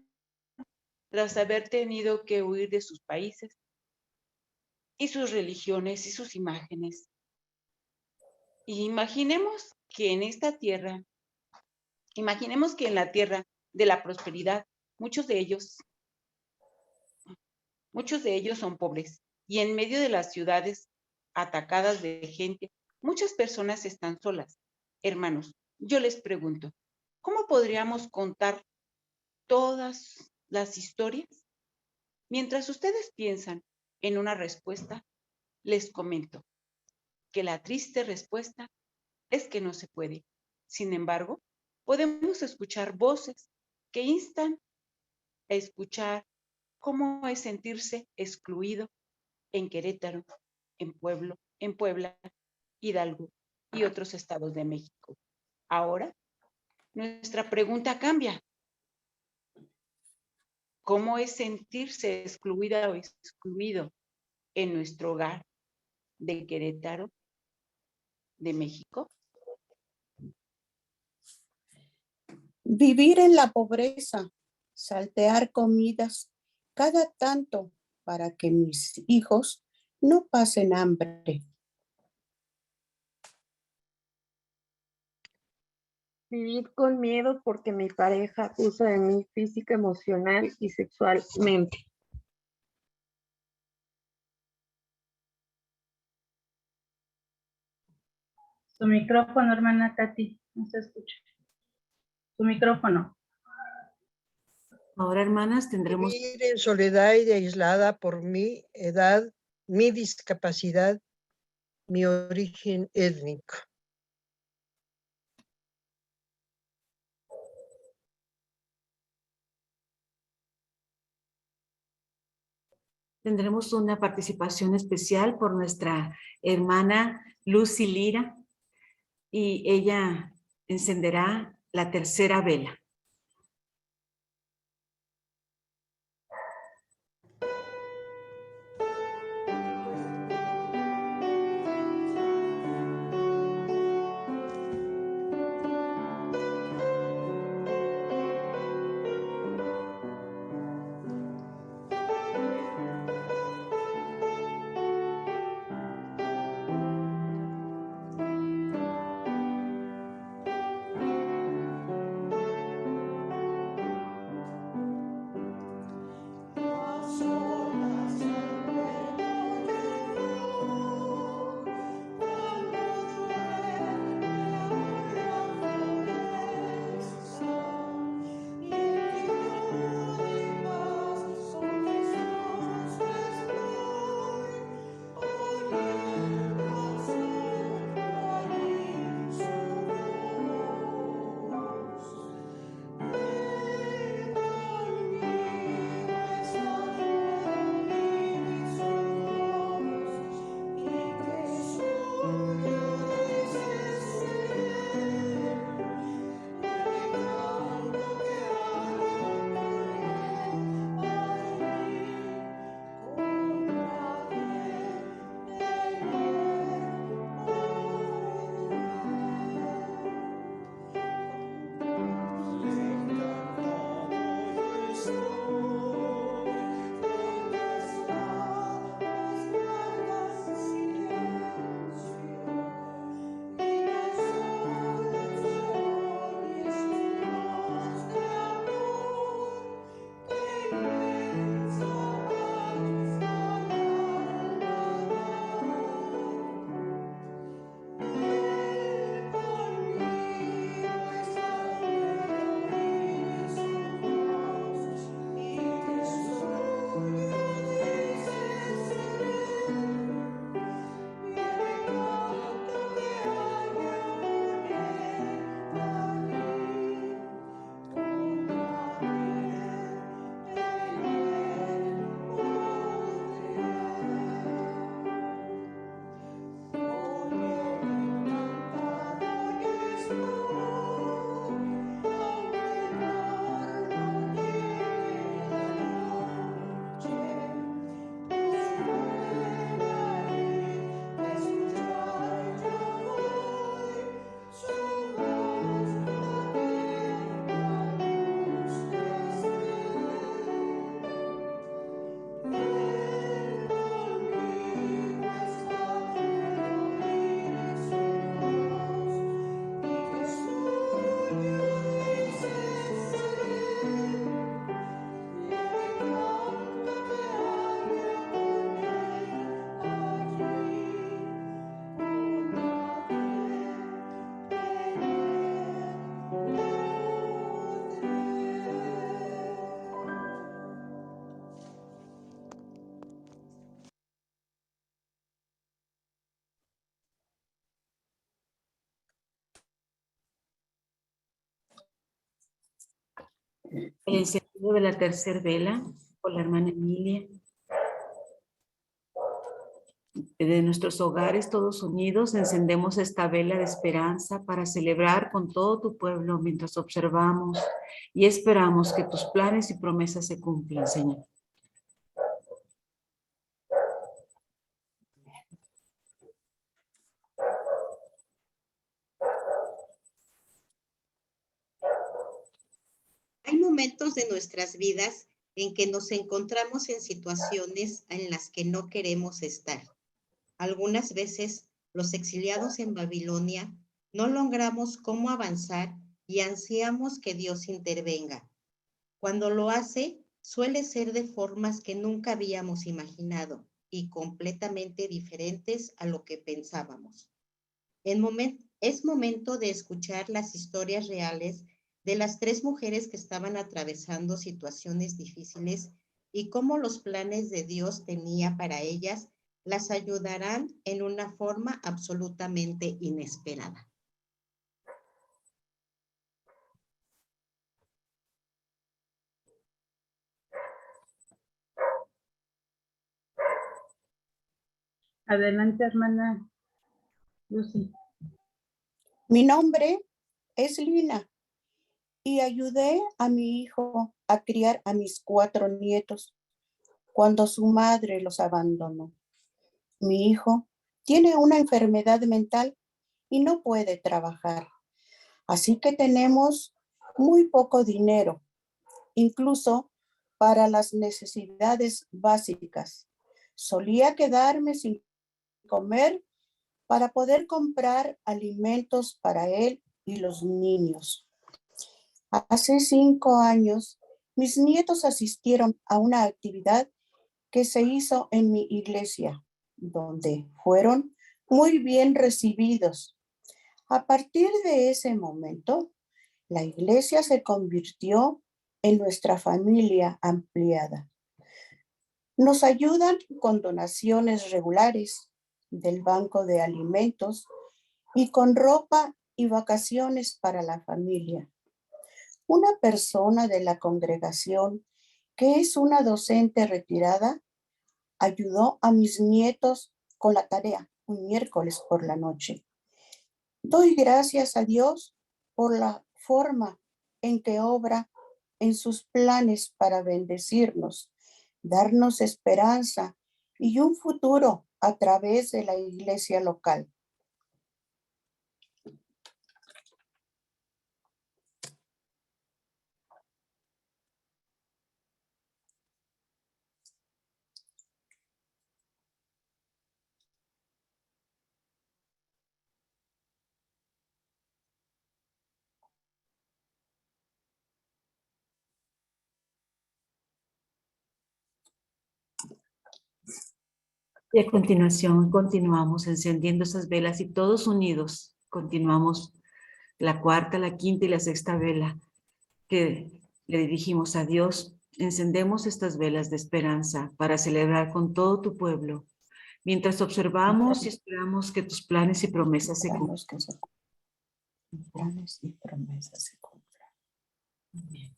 tras haber tenido que huir de sus países y sus religiones y sus imágenes. Y imaginemos que en la tierra de la prosperidad, muchos de ellos son pobres y en medio de las ciudades atacadas de gente, muchas personas están solas. Hermanos, yo les pregunto, ¿cómo podríamos contar todas las historias? Mientras ustedes piensan en una respuesta, les comento que la triste respuesta es que no se puede. Sin embargo, podemos escuchar voces que instan a escuchar cómo es sentirse excluido en Querétaro, en Puebla, Hidalgo y otros estados de México. Ahora, nuestra pregunta cambia. ¿Cómo es sentirse excluida o excluido en nuestro hogar de Querétaro, de México? Vivir en la pobreza, saltear comidas cada tanto para que mis hijos no pasen hambre. Vivir con miedo porque mi pareja abusa de mí física, emocional y sexualmente. Su micrófono, hermana Tati, no se escucha. Su micrófono. Ahora, hermanas, tendremos... Vivir en soledad y aislada por mi edad, mi discapacidad, mi origen étnico. Tendremos una participación especial por nuestra hermana Lucy Lira y ella encenderá la tercera vela. El encendido de la tercera vela por la hermana Emilia. De nuestros hogares todos unidos encendemos esta vela de esperanza para celebrar con todo tu pueblo mientras observamos y esperamos que tus planes y promesas se cumplan, Señor. Hay momentos de nuestras vidas en que nos encontramos en situaciones en las que no queremos estar. Algunas veces, los exiliados en Babilonia no logramos cómo avanzar y ansiamos que Dios intervenga. Cuando lo hace, suele ser de formas que nunca habíamos imaginado y completamente diferentes a lo que pensábamos. Es momento de escuchar las historias reales de las 3 mujeres que estaban atravesando situaciones difíciles y cómo los planes de Dios tenía para ellas las ayudarán en una forma absolutamente inesperada. Adelante, hermana Lucy. Mi nombre es Lina y ayudé a mi hijo a criar a mis 4 nietos cuando su madre los abandonó. Mi hijo tiene una enfermedad mental y no puede trabajar, así que tenemos muy poco dinero, incluso para las necesidades básicas. Solía quedarme sin comer para poder comprar alimentos para él y los niños. Hace 5 años, mis nietos asistieron a una actividad que se hizo en mi iglesia, donde fueron muy bien recibidos. A partir de ese momento, la iglesia se convirtió en nuestra familia ampliada. Nos ayudan con donaciones regulares del Banco de Alimentos y con ropa y vacaciones para la familia. Una persona de la congregación, que es una docente retirada, ayudó a mis nietos con la tarea un miércoles por la noche. Doy gracias a Dios por la forma en que obra en sus planes para bendecirnos, darnos esperanza y un futuro a través de la iglesia local. Y a continuación continuamos encendiendo esas velas y todos unidos continuamos la 4ª, la 5ª y la 6ª vela que le dirigimos a Dios. Encendemos estas velas de esperanza para celebrar con todo tu pueblo, mientras observamos y esperamos que tus planes y promesas se cumplan. Planes y promesas se cumplan. Bien.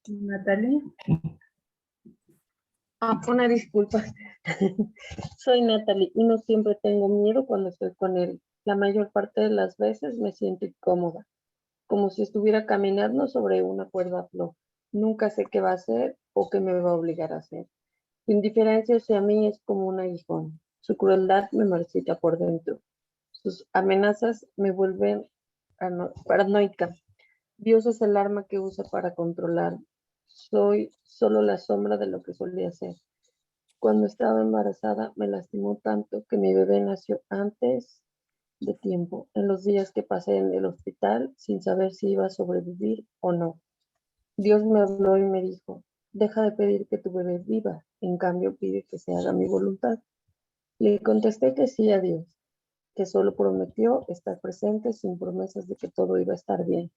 Natalie. Una disculpa. Soy Natalie y no siempre tengo miedo cuando estoy con él. La mayor parte de las veces me siento incómoda, como si estuviera caminando sobre una cuerda floja. Nunca sé qué va a hacer o qué me va a obligar a hacer. Su indiferencia hacia mí es como un aguijón. Su crueldad me marchita por dentro. Sus amenazas me vuelven paranoica. Dios es el arma que usa para controlar. Soy solo la sombra de lo que solía ser. Cuando estaba embarazada me lastimó tanto que mi bebé nació antes de tiempo, en los días que pasé en el hospital sin saber si iba a sobrevivir o no. Dios me habló y me dijo, deja de pedir que tu bebé viva, en cambio pide que se haga mi voluntad. Le contesté que sí a Dios, que solo prometió estar presente sin promesas de que todo iba a estar bien.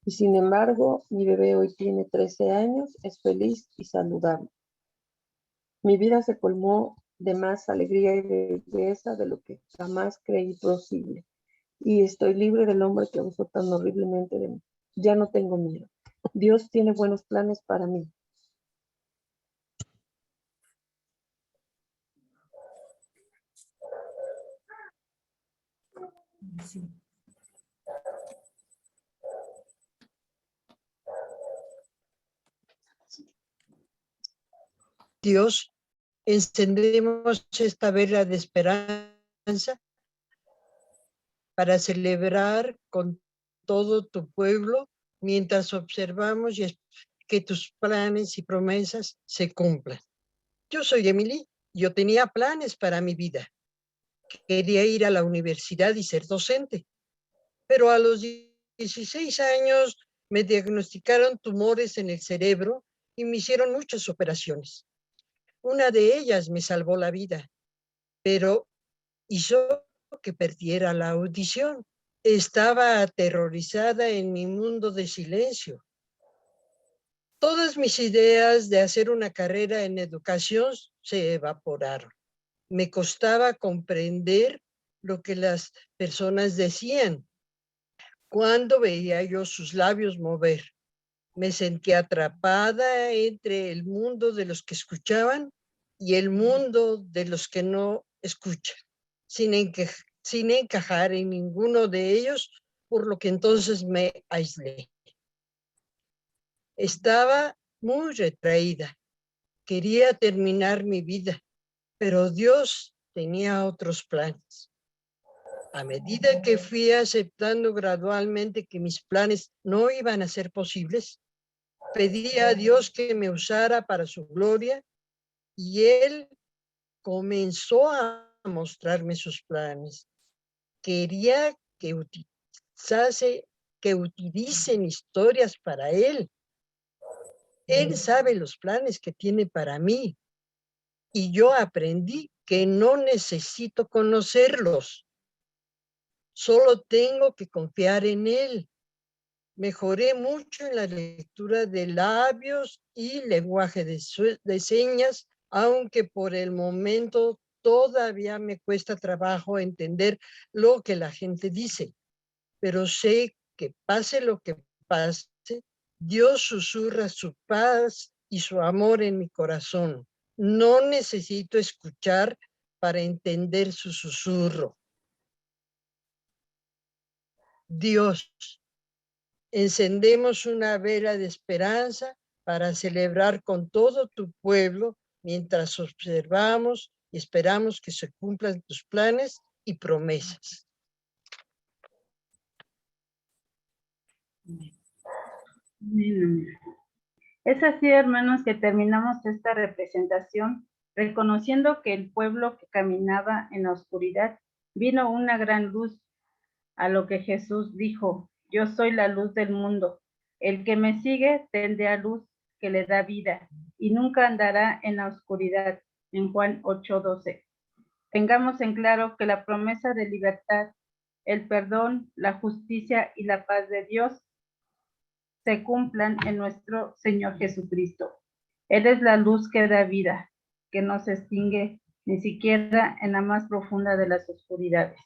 Y sin embargo, mi bebé hoy tiene 13 años, es feliz y saludable. Mi vida se colmó de más alegría y belleza de lo que jamás creí posible. Y estoy libre del hombre que abusó tan horriblemente de mí. Ya no tengo miedo. Dios tiene buenos planes para mí. Sí. Dios, encendemos esta vela de esperanza para celebrar con todo tu pueblo mientras observamos que tus planes y promesas se cumplan. Yo soy Emily, yo tenía planes para mi vida. Quería ir a la universidad y ser docente, pero a los 16 años me diagnosticaron tumores en el cerebro y me hicieron muchas operaciones. Una de ellas me salvó la vida, pero hizo que perdiera la audición. Estaba aterrorizada en mi mundo de silencio. Todas mis ideas de hacer una carrera en educación se evaporaron. Me costaba comprender lo que las personas decían. Cuando veía yo sus labios mover, me sentía atrapada entre el mundo de los que escuchaban y el mundo de los que no escuchan, sin encajar en ninguno de ellos, por lo que entonces me aislé. Estaba muy retraída. Quería terminar mi vida, pero Dios tenía otros planes. A medida que fui aceptando gradualmente que mis planes no iban a ser posibles, pedí a Dios que me usara para su gloria y Él comenzó a mostrarme sus planes. Quería que utilicen historias para Él. Él sabe los planes que tiene para mí y yo aprendí que no necesito conocerlos. Solo tengo que confiar en Él. Mejoré mucho en la lectura de labios y lenguaje de señas, aunque por el momento todavía me cuesta trabajo entender lo que la gente dice. Pero sé que pase lo que pase, Dios susurra su paz y su amor en mi corazón. No necesito escuchar para entender su susurro. Dios, encendemos una vela de esperanza para celebrar con todo tu pueblo mientras observamos y esperamos que se cumplan tus planes y promesas. Es así, hermanos, que terminamos esta representación reconociendo que el pueblo que caminaba en la oscuridad vino una gran luz, a lo que Jesús dijo: yo soy la luz del mundo. El que me sigue tendrá luz que le da vida y nunca andará en la oscuridad. En Juan 8:12. Tengamos en claro que la promesa de libertad, el perdón, la justicia y la paz de Dios se cumplan en nuestro Señor Jesucristo. Él es la luz que da vida, que no se extingue ni siquiera en la más profunda de las oscuridades.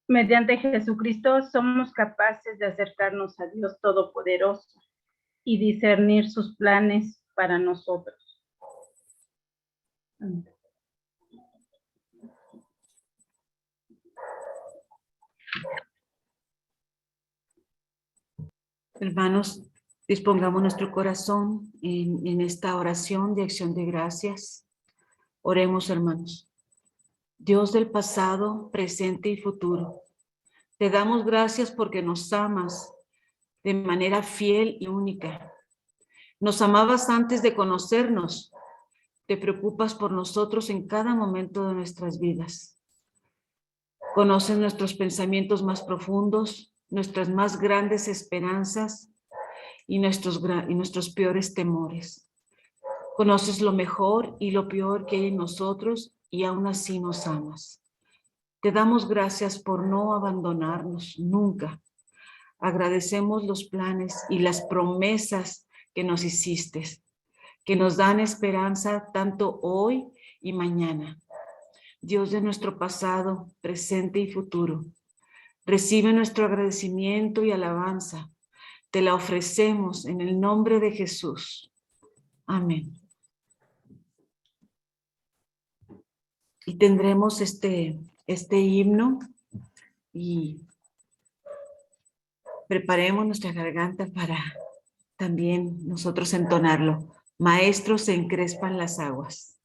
Mediante Jesucristo somos capaces de acercarnos a Dios Todopoderoso y discernir sus planes para nosotros. Hermanos, dispongamos nuestro corazón en esta oración de acción de gracias. Oremos, hermanos. Dios del pasado, presente y futuro, te damos gracias porque nos amas de manera fiel y única. Nos amabas antes de conocernos. Te preocupas por nosotros en cada momento de nuestras vidas. Conoces nuestros pensamientos más profundos, nuestras más grandes esperanzas y nuestros peores temores. Conoces lo mejor y lo peor que hay en nosotros y aún así nos amas. Te damos gracias por no abandonarnos nunca. Agradecemos los planes y las promesas que nos hiciste, que nos dan esperanza tanto hoy y mañana. Dios de nuestro pasado, presente y futuro, recibe nuestro agradecimiento y alabanza. Te la ofrecemos en el nombre de Jesús. Amén. Y tendremos este himno y preparemos nuestra garganta para también nosotros entonarlo. Maestro, se encrespan las aguas.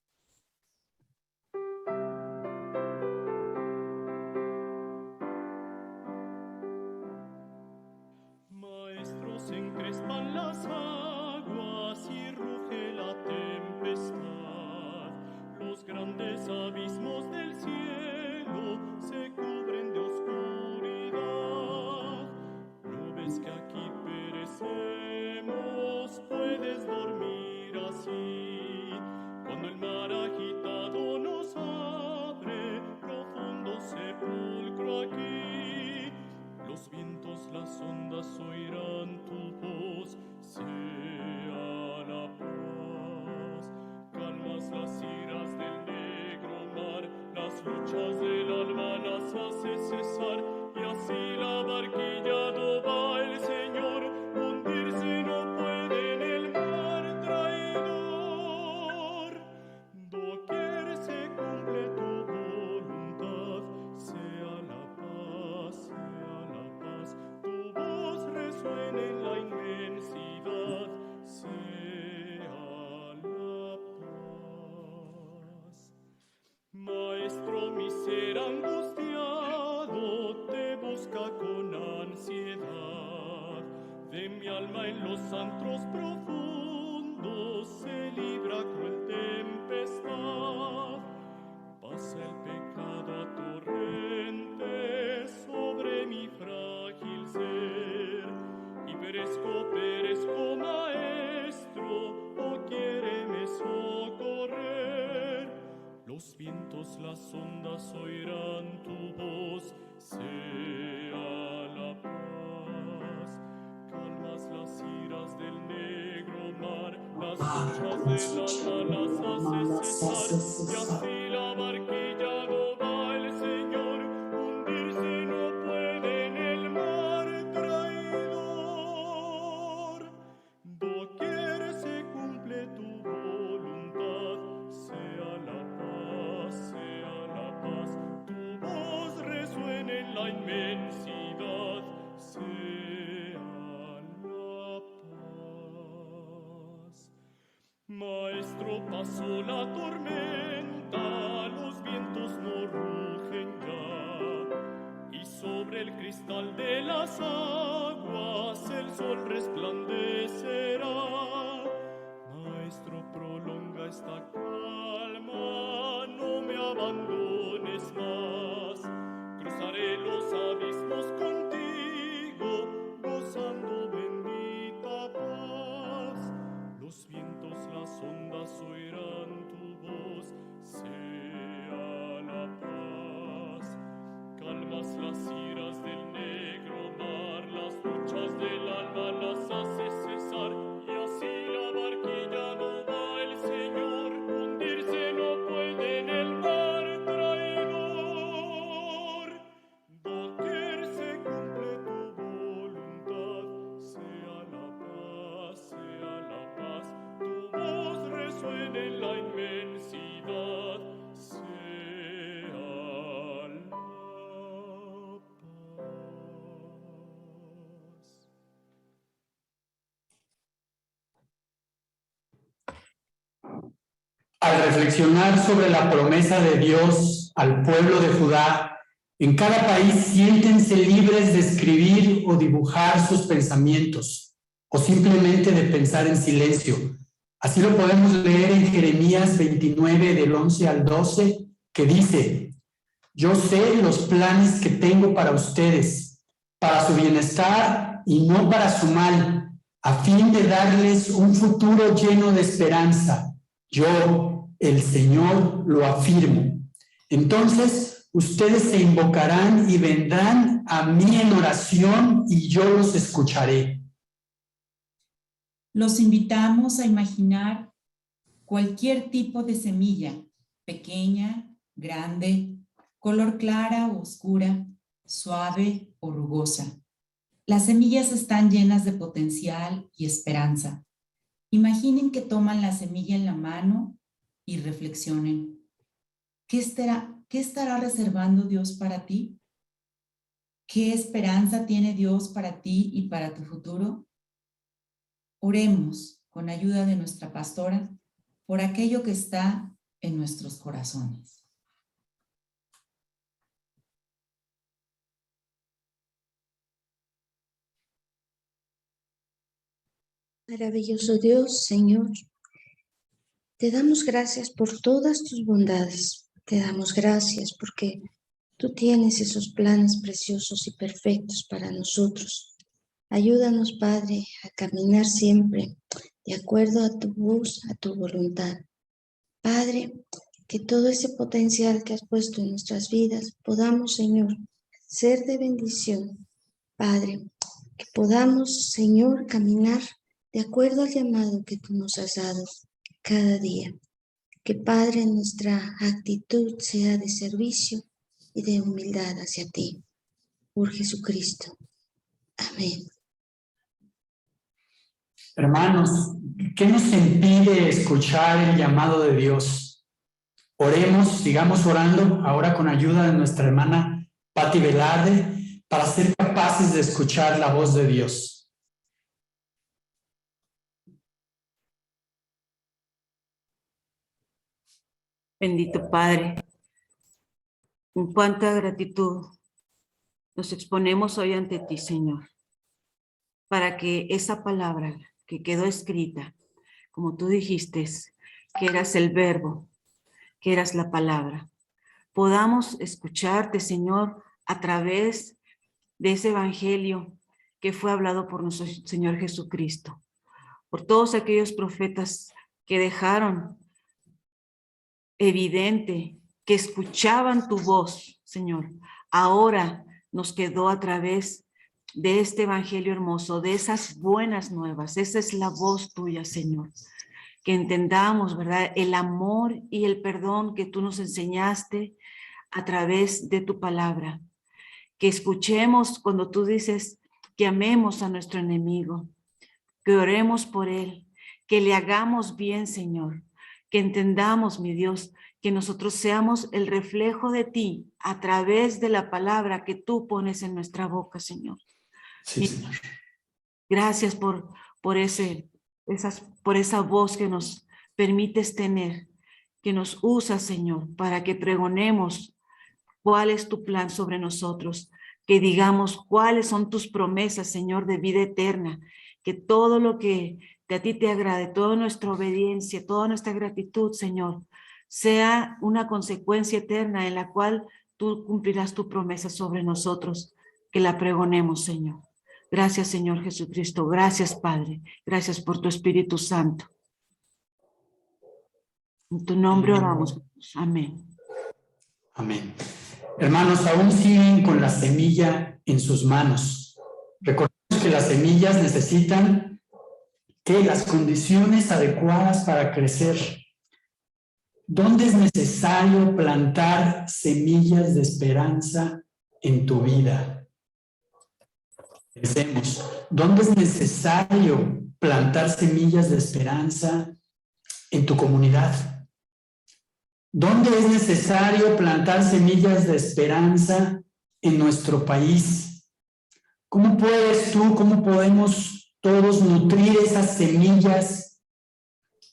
Maestro, se encrespan las aguas y ruge la tempestad. Los grandes abismos del cielo se cubren de oscuridad. ¿No ves que aquí perecemos? Puedes dormir así. Cuando el mar agitado nos abre, profundo sepulcro aquí. Los vientos, las ondas oirán tu voz, sea la paz. Calmas las iras del negro mar, las luchas del alma las hace cesar, y así la barquilla no va el Señor, hundirse no puede en el mar traidor. Doquier se cumple tu voluntad, sea la paz, tu voz resuena en la inmensidad, sea la paz. Maestro, mi ser angustiado te busca con ansiedad. De mi alma en los antros profundos se libra cruel tempestad. Pasa el pecado a torrentes sobre mi frágil ser, y perezco, maestro, oh quiéreme socorrer. Los vientos, las ondas oirán tu voz, sea la paz. Calmas las iras del negro mar, las luchas del alma las hace cesar, y así la barquilla no va el Señor, hundirse no puede en el mar traidor. Doquier se cumple tu voluntad, sea la paz, tu voz resuena en la inmensidad, sea la paz. Maestro, pasó la tormenta, los vientos no rugen ya, y sobre el cristal de las aguas el sol resplandecerá. Maestro, prolonga esta calma, no me abandones más. Cruzaré los abismos contigo, gozando bendita paz. Los vientos, las ondas oirán tu voz, sea la paz. Calmas las iras del negro mar, las luchas del alma las hace cesar, y así la barquilla no va el Señor, hundirse no puede en el mar traidor. Doquier se cumple tu voluntad, sea la paz, tu voz resuena en la inmensidad, sea la paz. Al reflexionar sobre la promesa de Dios al pueblo de Judá, en cada país siéntense libres de escribir o dibujar sus pensamientos, o simplemente de pensar en silencio. Así lo podemos leer en Jeremías 29, del 11 al 12, que dice: yo sé los planes que tengo para ustedes, para su bienestar y no para su mal, a fin de darles un futuro lleno de esperanza. Yo, el Señor, lo afirmo. Entonces, ustedes se invocarán y vendrán a mí en oración y yo los escucharé. Los invitamos a imaginar cualquier tipo de semilla, pequeña, grande, color clara o oscura, suave o rugosa. Las semillas están llenas de potencial y esperanza. Imaginen que toman la semilla en la mano y reflexionen. ¿Qué estará reservando Dios para ti? ¿Qué esperanza tiene Dios para ti y para tu futuro? Oremos con ayuda de nuestra pastora por aquello que está en nuestros corazones. Maravilloso Dios, Señor, te damos gracias por todas tus bondades. Te damos gracias porque tú tienes esos planes preciosos y perfectos para nosotros. Ayúdanos, Padre, a caminar siempre de acuerdo a tu voz, a tu voluntad. Padre, que todo ese potencial que has puesto en nuestras vidas podamos, Señor, ser de bendición. Padre, que podamos, Señor, caminar de acuerdo al llamado que tú nos has dado cada día. Que, Padre, nuestra actitud sea de servicio y de humildad hacia ti. Por Jesucristo. Amén. Hermanos, ¿qué nos impide escuchar el llamado de Dios? Oremos, sigamos orando ahora con ayuda de nuestra hermana Patti Velarde para ser capaces de escuchar la voz de Dios. Bendito Padre, con cuánta gratitud nos exponemos hoy ante ti, Señor, para que esa palabra que quedó escrita, como tú dijiste, que eras el verbo, que eras la palabra, podamos escucharte, Señor, a través de ese evangelio que fue hablado por nuestro Señor Jesucristo, por todos aquellos profetas que dejaron evidente que escuchaban tu voz, Señor. Ahora nos quedó a través de este evangelio hermoso, de esas buenas nuevas. Esa es la voz tuya, Señor. Que entendamos, ¿verdad?, el amor y el perdón que tú nos enseñaste a través de tu palabra. Que escuchemos cuando tú dices que amemos a nuestro enemigo, que oremos por él, que le hagamos bien, Señor. Que entendamos, mi Dios, que nosotros seamos el reflejo de ti a través de la palabra que tú pones en nuestra boca, Señor. Sí, Señor. Gracias por esa voz que nos permites tener, que nos usa, Señor, para que pregonemos cuál es tu plan sobre nosotros, que digamos cuáles son tus promesas, Señor, de vida eterna, que todo lo que a ti te agrade, toda nuestra obediencia, toda nuestra gratitud, Señor, sea una consecuencia eterna en la cual tú cumplirás tu promesa sobre nosotros, que la pregonemos, Señor. Gracias, Señor Jesucristo. Gracias, Padre. Gracias por tu Espíritu Santo. En tu nombre oramos. Amén. Amén. Hermanos, aún siguen con la semilla en sus manos. Recordemos que las semillas necesitan las condiciones adecuadas para crecer. ¿Dónde es necesario plantar semillas de esperanza en tu vida? Pensemos, ¿dónde es necesario plantar semillas de esperanza en tu comunidad? ¿Dónde es necesario plantar semillas de esperanza en nuestro país? ¿Cómo podemos todos nutrir esas semillas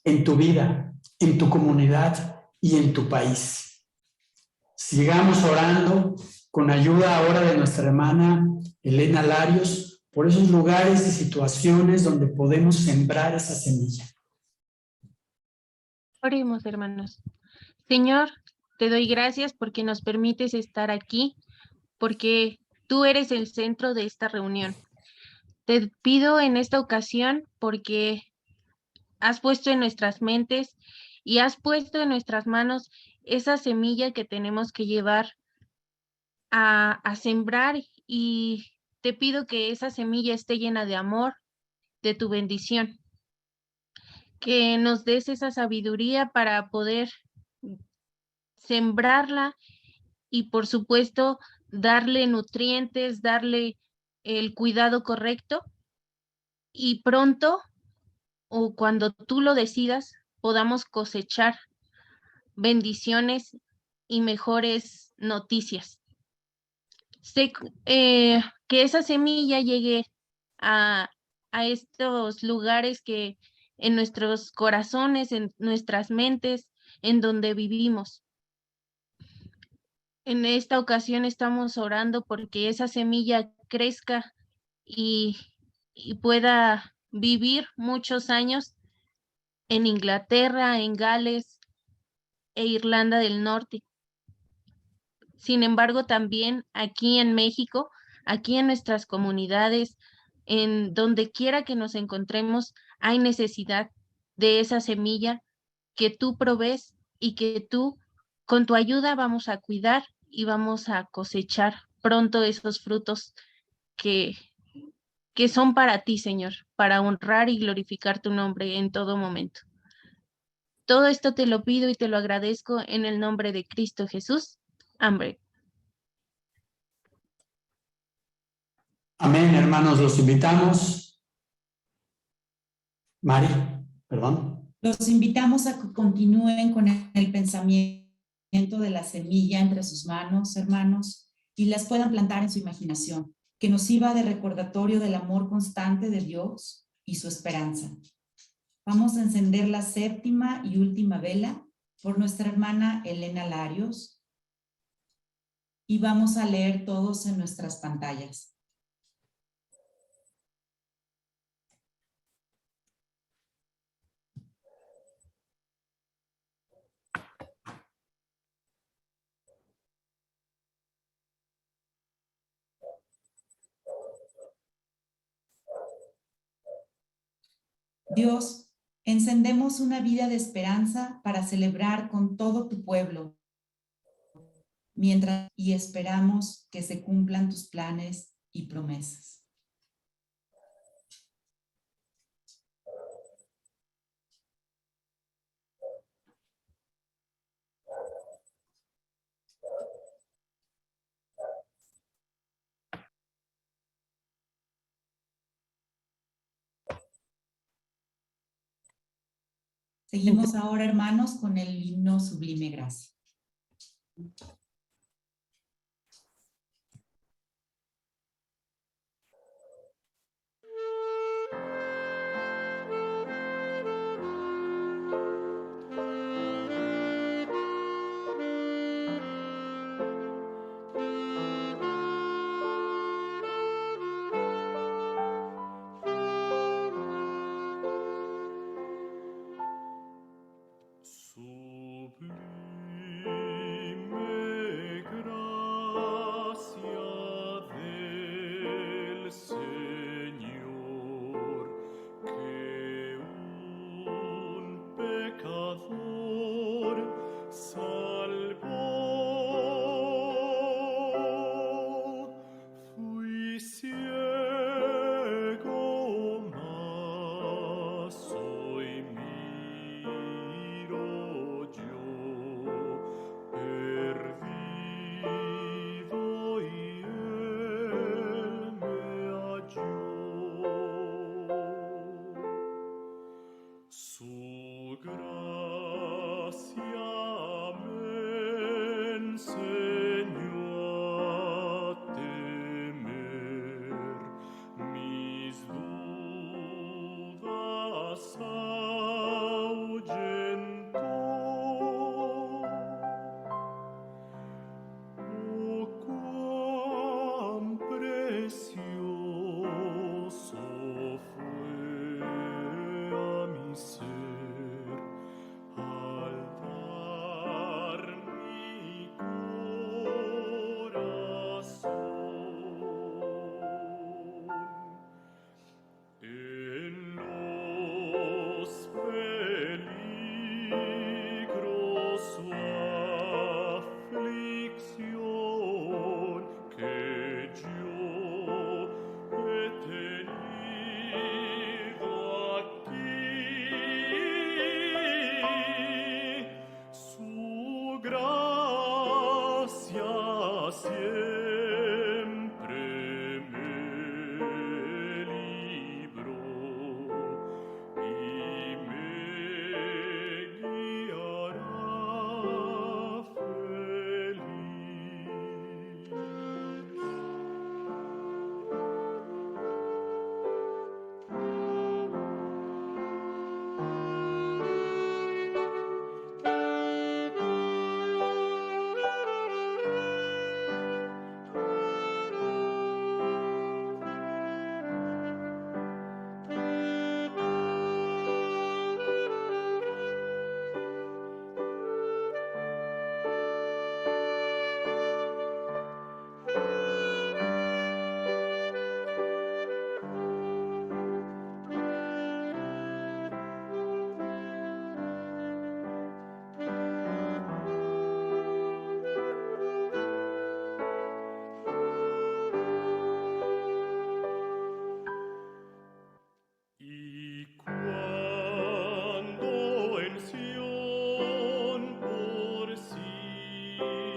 en tu vida, en tu comunidad y en tu país? Sigamos orando con ayuda ahora de nuestra hermana Elena Larios por esos lugares y situaciones donde podemos sembrar esa semilla. Oremos, hermanos. Señor, te doy gracias porque nos permites estar aquí, porque tú eres el centro de esta reunión. Te pido en esta ocasión porque has puesto en nuestras mentes y has puesto en nuestras manos esa semilla que tenemos que llevar a sembrar, y te pido que esa semilla esté llena de amor, de tu bendición, que nos des esa sabiduría para poder sembrarla y por supuesto darle nutrientes, darle el cuidado correcto, y pronto o cuando tú lo decidas podamos cosechar bendiciones y mejores noticias. Sé que esa semilla llegue a, a estos lugares que en nuestros corazones, en nuestras mentes, en donde vivimos. En esta ocasión estamos orando porque esa semilla crezca y, y pueda vivir muchos años en Inglaterra, en Gales e Irlanda del Norte. Sin embargo, también aquí en México, aquí en nuestras comunidades, en donde quiera que nos encontremos, hay necesidad de esa semilla que tú provees y que tú, con tu ayuda, vamos a cuidar y vamos a cosechar pronto esos frutos que, que son para ti, Señor, para honrar y glorificar tu nombre en todo momento. Todo esto te lo pido y te lo agradezco en el nombre de Cristo Jesús. Amén. Amén, hermanos, los invitamos. Mari, perdón. Los invitamos a que continúen con el pensamiento de la semilla entre sus manos, hermanos, y las puedan plantar en su imaginación, que nos sirva de recordatorio del amor constante de Dios y su esperanza. Vamos a encender la séptima y última vela por nuestra hermana Elena Larios y vamos a leer todos en nuestras pantallas. Dios, encendemos una vida de esperanza para celebrar con todo tu pueblo, mientras y esperamos que se cumplan tus planes y promesas. Seguimos ahora, hermanos, con el himno Sublime Gracia. Sublime siempre me libró y me guiará feliz. Y cuando en Sión por siglos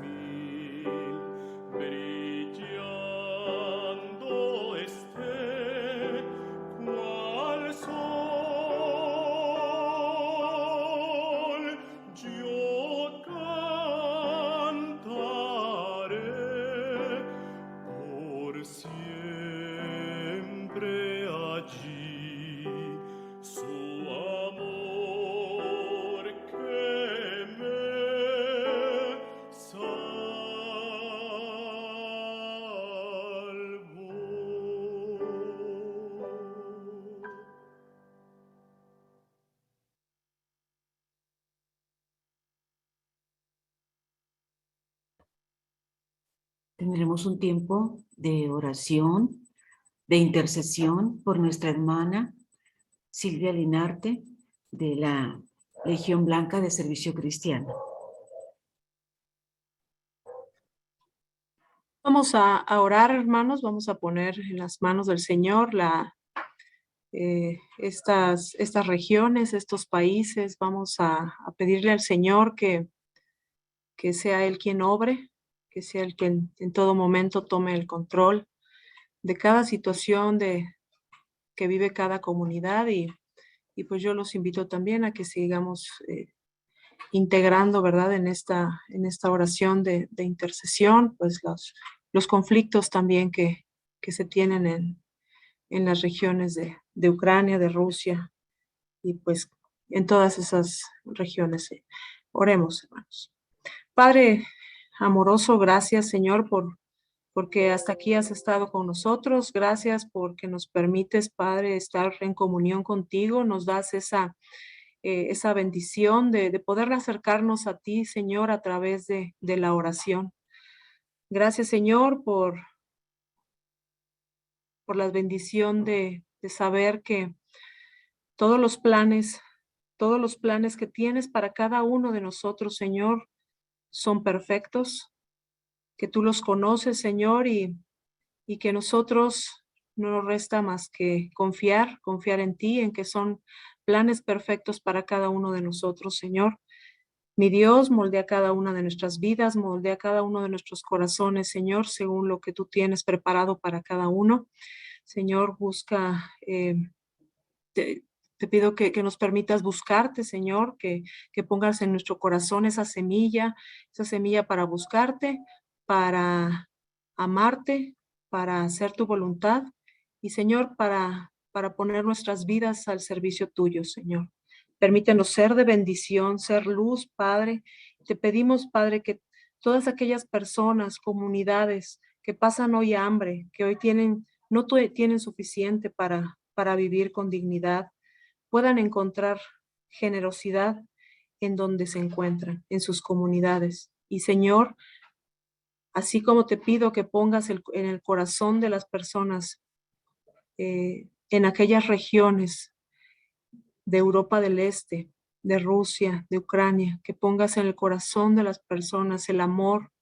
mil brillando esté cual sol, yo cantaré por siempre allí su amor que me salvó. Tendremos un tiempo de oración, de intercesión por nuestra hermana Silvia Linarte de la Legión Blanca de Servicio Cristiano. Vamos a orar, hermanos, vamos a poner en las manos del Señor estas regiones, estos países. Vamos a pedirle al Señor que sea Él quien obre, que sea Él quien en todo momento tome el control de cada situación que vive cada comunidad y pues yo los invito también a que sigamos integrando, ¿verdad? En esta oración de intercesión, pues los conflictos también que se tienen en las regiones de Ucrania, de Rusia y pues en todas esas regiones. Oremos, hermanos. Padre amoroso, gracias, Señor, porque hasta aquí has estado con nosotros. Gracias porque nos permites, Padre, estar en comunión contigo. Nos das esa bendición de poder acercarnos a ti, Señor, a través de la oración. Gracias, Señor, por la bendición de saber que todos los planes que tienes para cada uno de nosotros, Señor, son perfectos, que tú los conoces, Señor, y que nosotros no nos resta más que confiar en ti, en que son planes perfectos para cada uno de nosotros, Señor. Mi Dios, moldea cada una de nuestras vidas, moldea cada uno de nuestros corazones, Señor, según lo que tú tienes preparado para cada uno. Señor, busca, te pido que nos permitas buscarte, Señor, que pongas en nuestro corazón esa semilla para buscarte, para amarte, para hacer tu voluntad y, Señor, para poner nuestras vidas al servicio tuyo, Señor. Permítenos ser de bendición, ser luz, Padre. Te pedimos, Padre, que todas aquellas personas, comunidades que pasan hoy hambre, que hoy no tienen suficiente para vivir con dignidad, puedan encontrar generosidad en donde se encuentran, en sus comunidades. Y, Señor, así como te pido que pongas en el corazón de las personas en aquellas regiones de Europa del Este, de Rusia, de Ucrania, que pongas en el corazón de las personas el amor,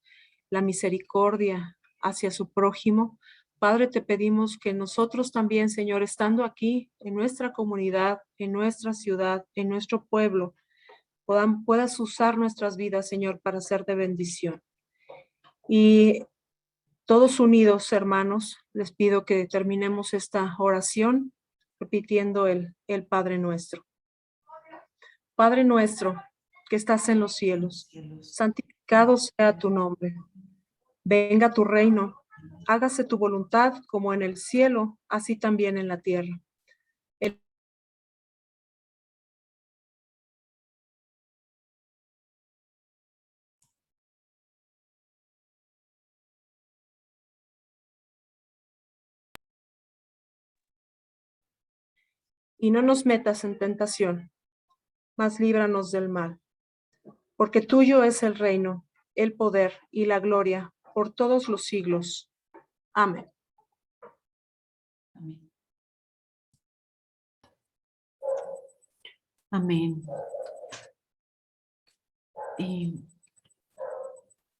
la misericordia hacia su prójimo. Padre, te pedimos que nosotros también, Señor, estando aquí en nuestra comunidad, en nuestra ciudad, en nuestro pueblo, puedas usar nuestras vidas, Señor, para ser de bendición. Y todos unidos, hermanos, les pido que terminemos esta oración repitiendo el Padre Nuestro. Padre nuestro, que estás en los cielos, santificado sea tu nombre. Venga tu reino, hágase tu voluntad como en el cielo, así también en la tierra. Y no nos metas en tentación, mas líbranos del mal. Porque tuyo es el reino, el poder y la gloria por todos los siglos. Amén. Amén. Y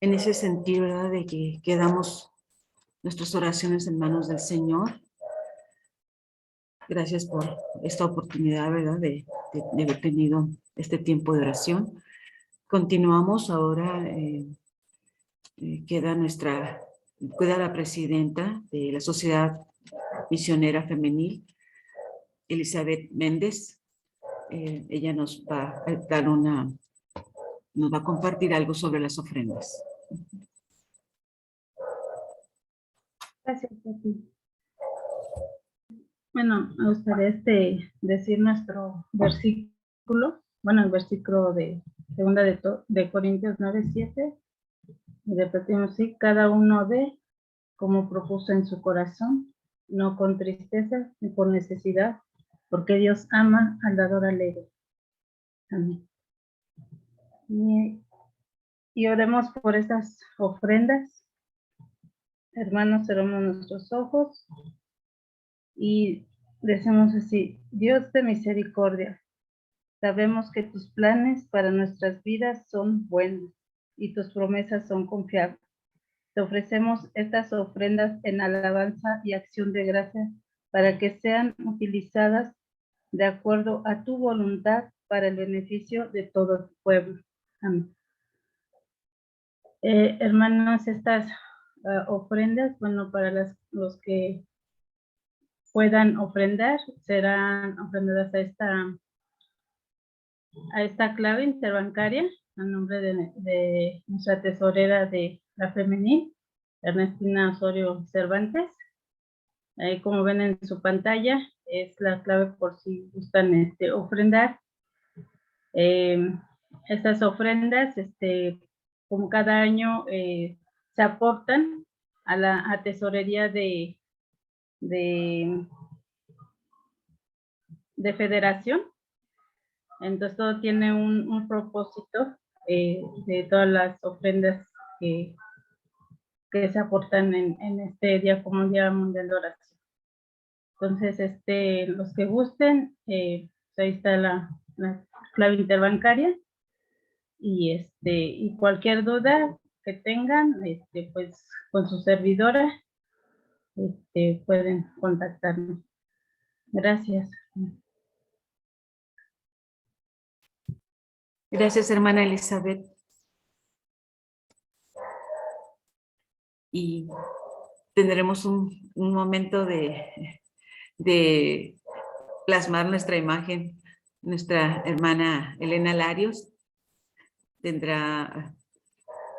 en ese sentido, ¿verdad? De que quedamos nuestras oraciones en manos del Señor. Gracias por esta oportunidad, ¿verdad? De haber tenido este tiempo de oración. Continuamos ahora. Queda la presidenta de la Sociedad Misionera Femenil, Elizabeth Méndez. Ella nos va a dar nos va a compartir algo sobre las ofrendas. Gracias, Pati. Bueno, me gustaría decir nuestro versículo, bueno, el versículo de 2 de Corintios 9:7, y repetimos, sí, cada uno dé como propuso en su corazón, no con tristeza ni por necesidad, porque Dios ama al dador alegre. Amén. Y oremos por estas ofrendas. Hermanos, cerramos nuestros ojos y decimos así: Dios de misericordia, sabemos que tus planes para nuestras vidas son buenos y tus promesas son confiables. Te ofrecemos estas ofrendas en alabanza y acción de gracias para que sean utilizadas de acuerdo a tu voluntad para el beneficio de todo tu pueblo. Amén. Hermanos, estas ofrendas, bueno, para los que puedan ofrendar, serán ofrendadas a esta clave interbancaria, a nombre de nuestra tesorera de la femenil, Ernestina Osorio Cervantes. Ahí, como ven en su pantalla, es la clave por si gustan ofrendar. Estas ofrendas, como cada año, se aportan a la tesorería de federación. Entonces todo tiene un propósito de todas las ofrendas que se aportan en este día como un Día Mundial de Oración. Entonces, los que gusten, ahí está la clave interbancaria, y cualquier duda que tengan, pues con su servidora, pueden contactarnos. Gracias. Gracias, hermana Elizabeth. Y tendremos un momento de plasmar nuestra imagen. Nuestra hermana Elena Larios tendrá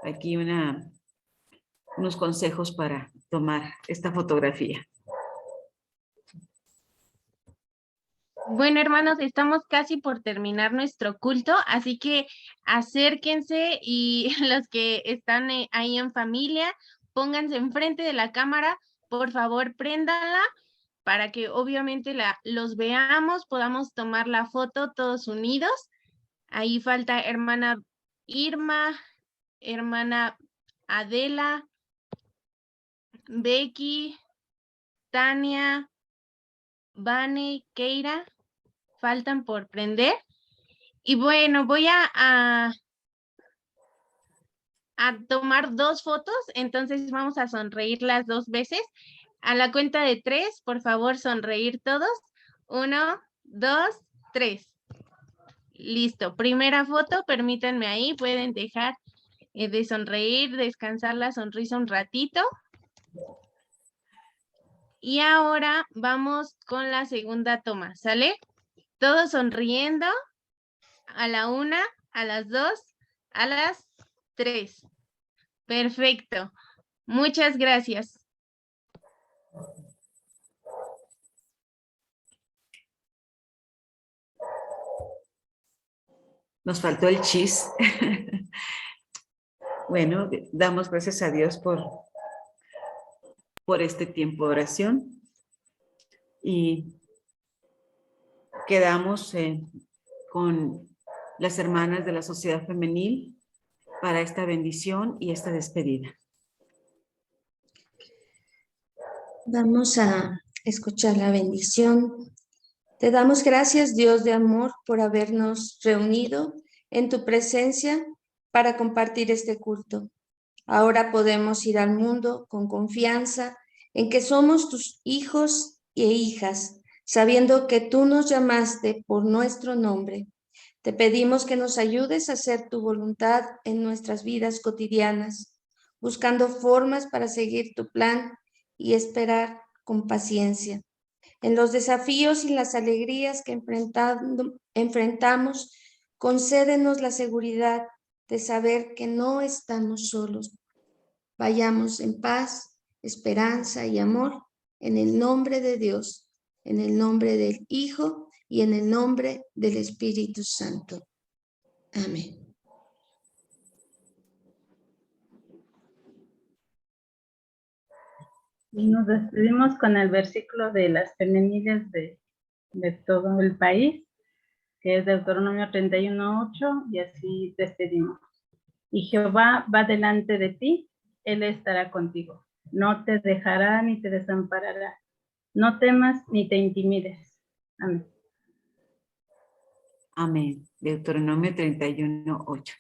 aquí unos consejos para tomar esta fotografía. Bueno, hermanos, estamos casi por terminar nuestro culto, así que acérquense y los que están ahí en familia, pónganse enfrente de la cámara, por favor, préndanla para que obviamente los veamos, podamos tomar la foto todos unidos. Ahí falta hermana Irma, hermana Adela, Becky, Tania, Vane, Keira, faltan por prender. Y bueno, voy a tomar 2 fotos, entonces vamos a sonreír las 2 veces. A la cuenta de 3, por favor, sonreír todos. 1, 2, 3. Listo, primera foto, permítanme ahí, pueden dejar de sonreír, descansar la sonrisa un ratito. Y ahora vamos con la segunda toma, ¿sale? Todos sonriendo a la 1, a las 2, a las 3. Perfecto. Muchas gracias. Nos faltó el chis. Bueno, damos gracias a Dios por este tiempo de oración y quedamos con las hermanas de la Sociedad Femenil para esta bendición y esta despedida. Vamos a escuchar la bendición. Te damos gracias, Dios de amor, por habernos reunido en tu presencia para compartir este culto. Ahora podemos ir al mundo con confianza en que somos tus hijos e hijas, sabiendo que tú nos llamaste por nuestro nombre. Te pedimos que nos ayudes a hacer tu voluntad en nuestras vidas cotidianas, buscando formas para seguir tu plan y esperar con paciencia. En los desafíos y las alegrías que enfrentamos, concédenos la seguridad de saber que no estamos solos. Vayamos en paz, esperanza y amor en el nombre de Dios, en el nombre del Hijo y en el nombre del Espíritu Santo. Amén. Y nos despedimos con el versículo de las femeniles de todo el país, que es Deuteronomio 31:8, y así despedimos. Y Jehová va delante de ti, Él estará contigo. No te dejará ni te desamparará. No temas ni te intimides. Amén. Amén. Deuteronomio 31:8.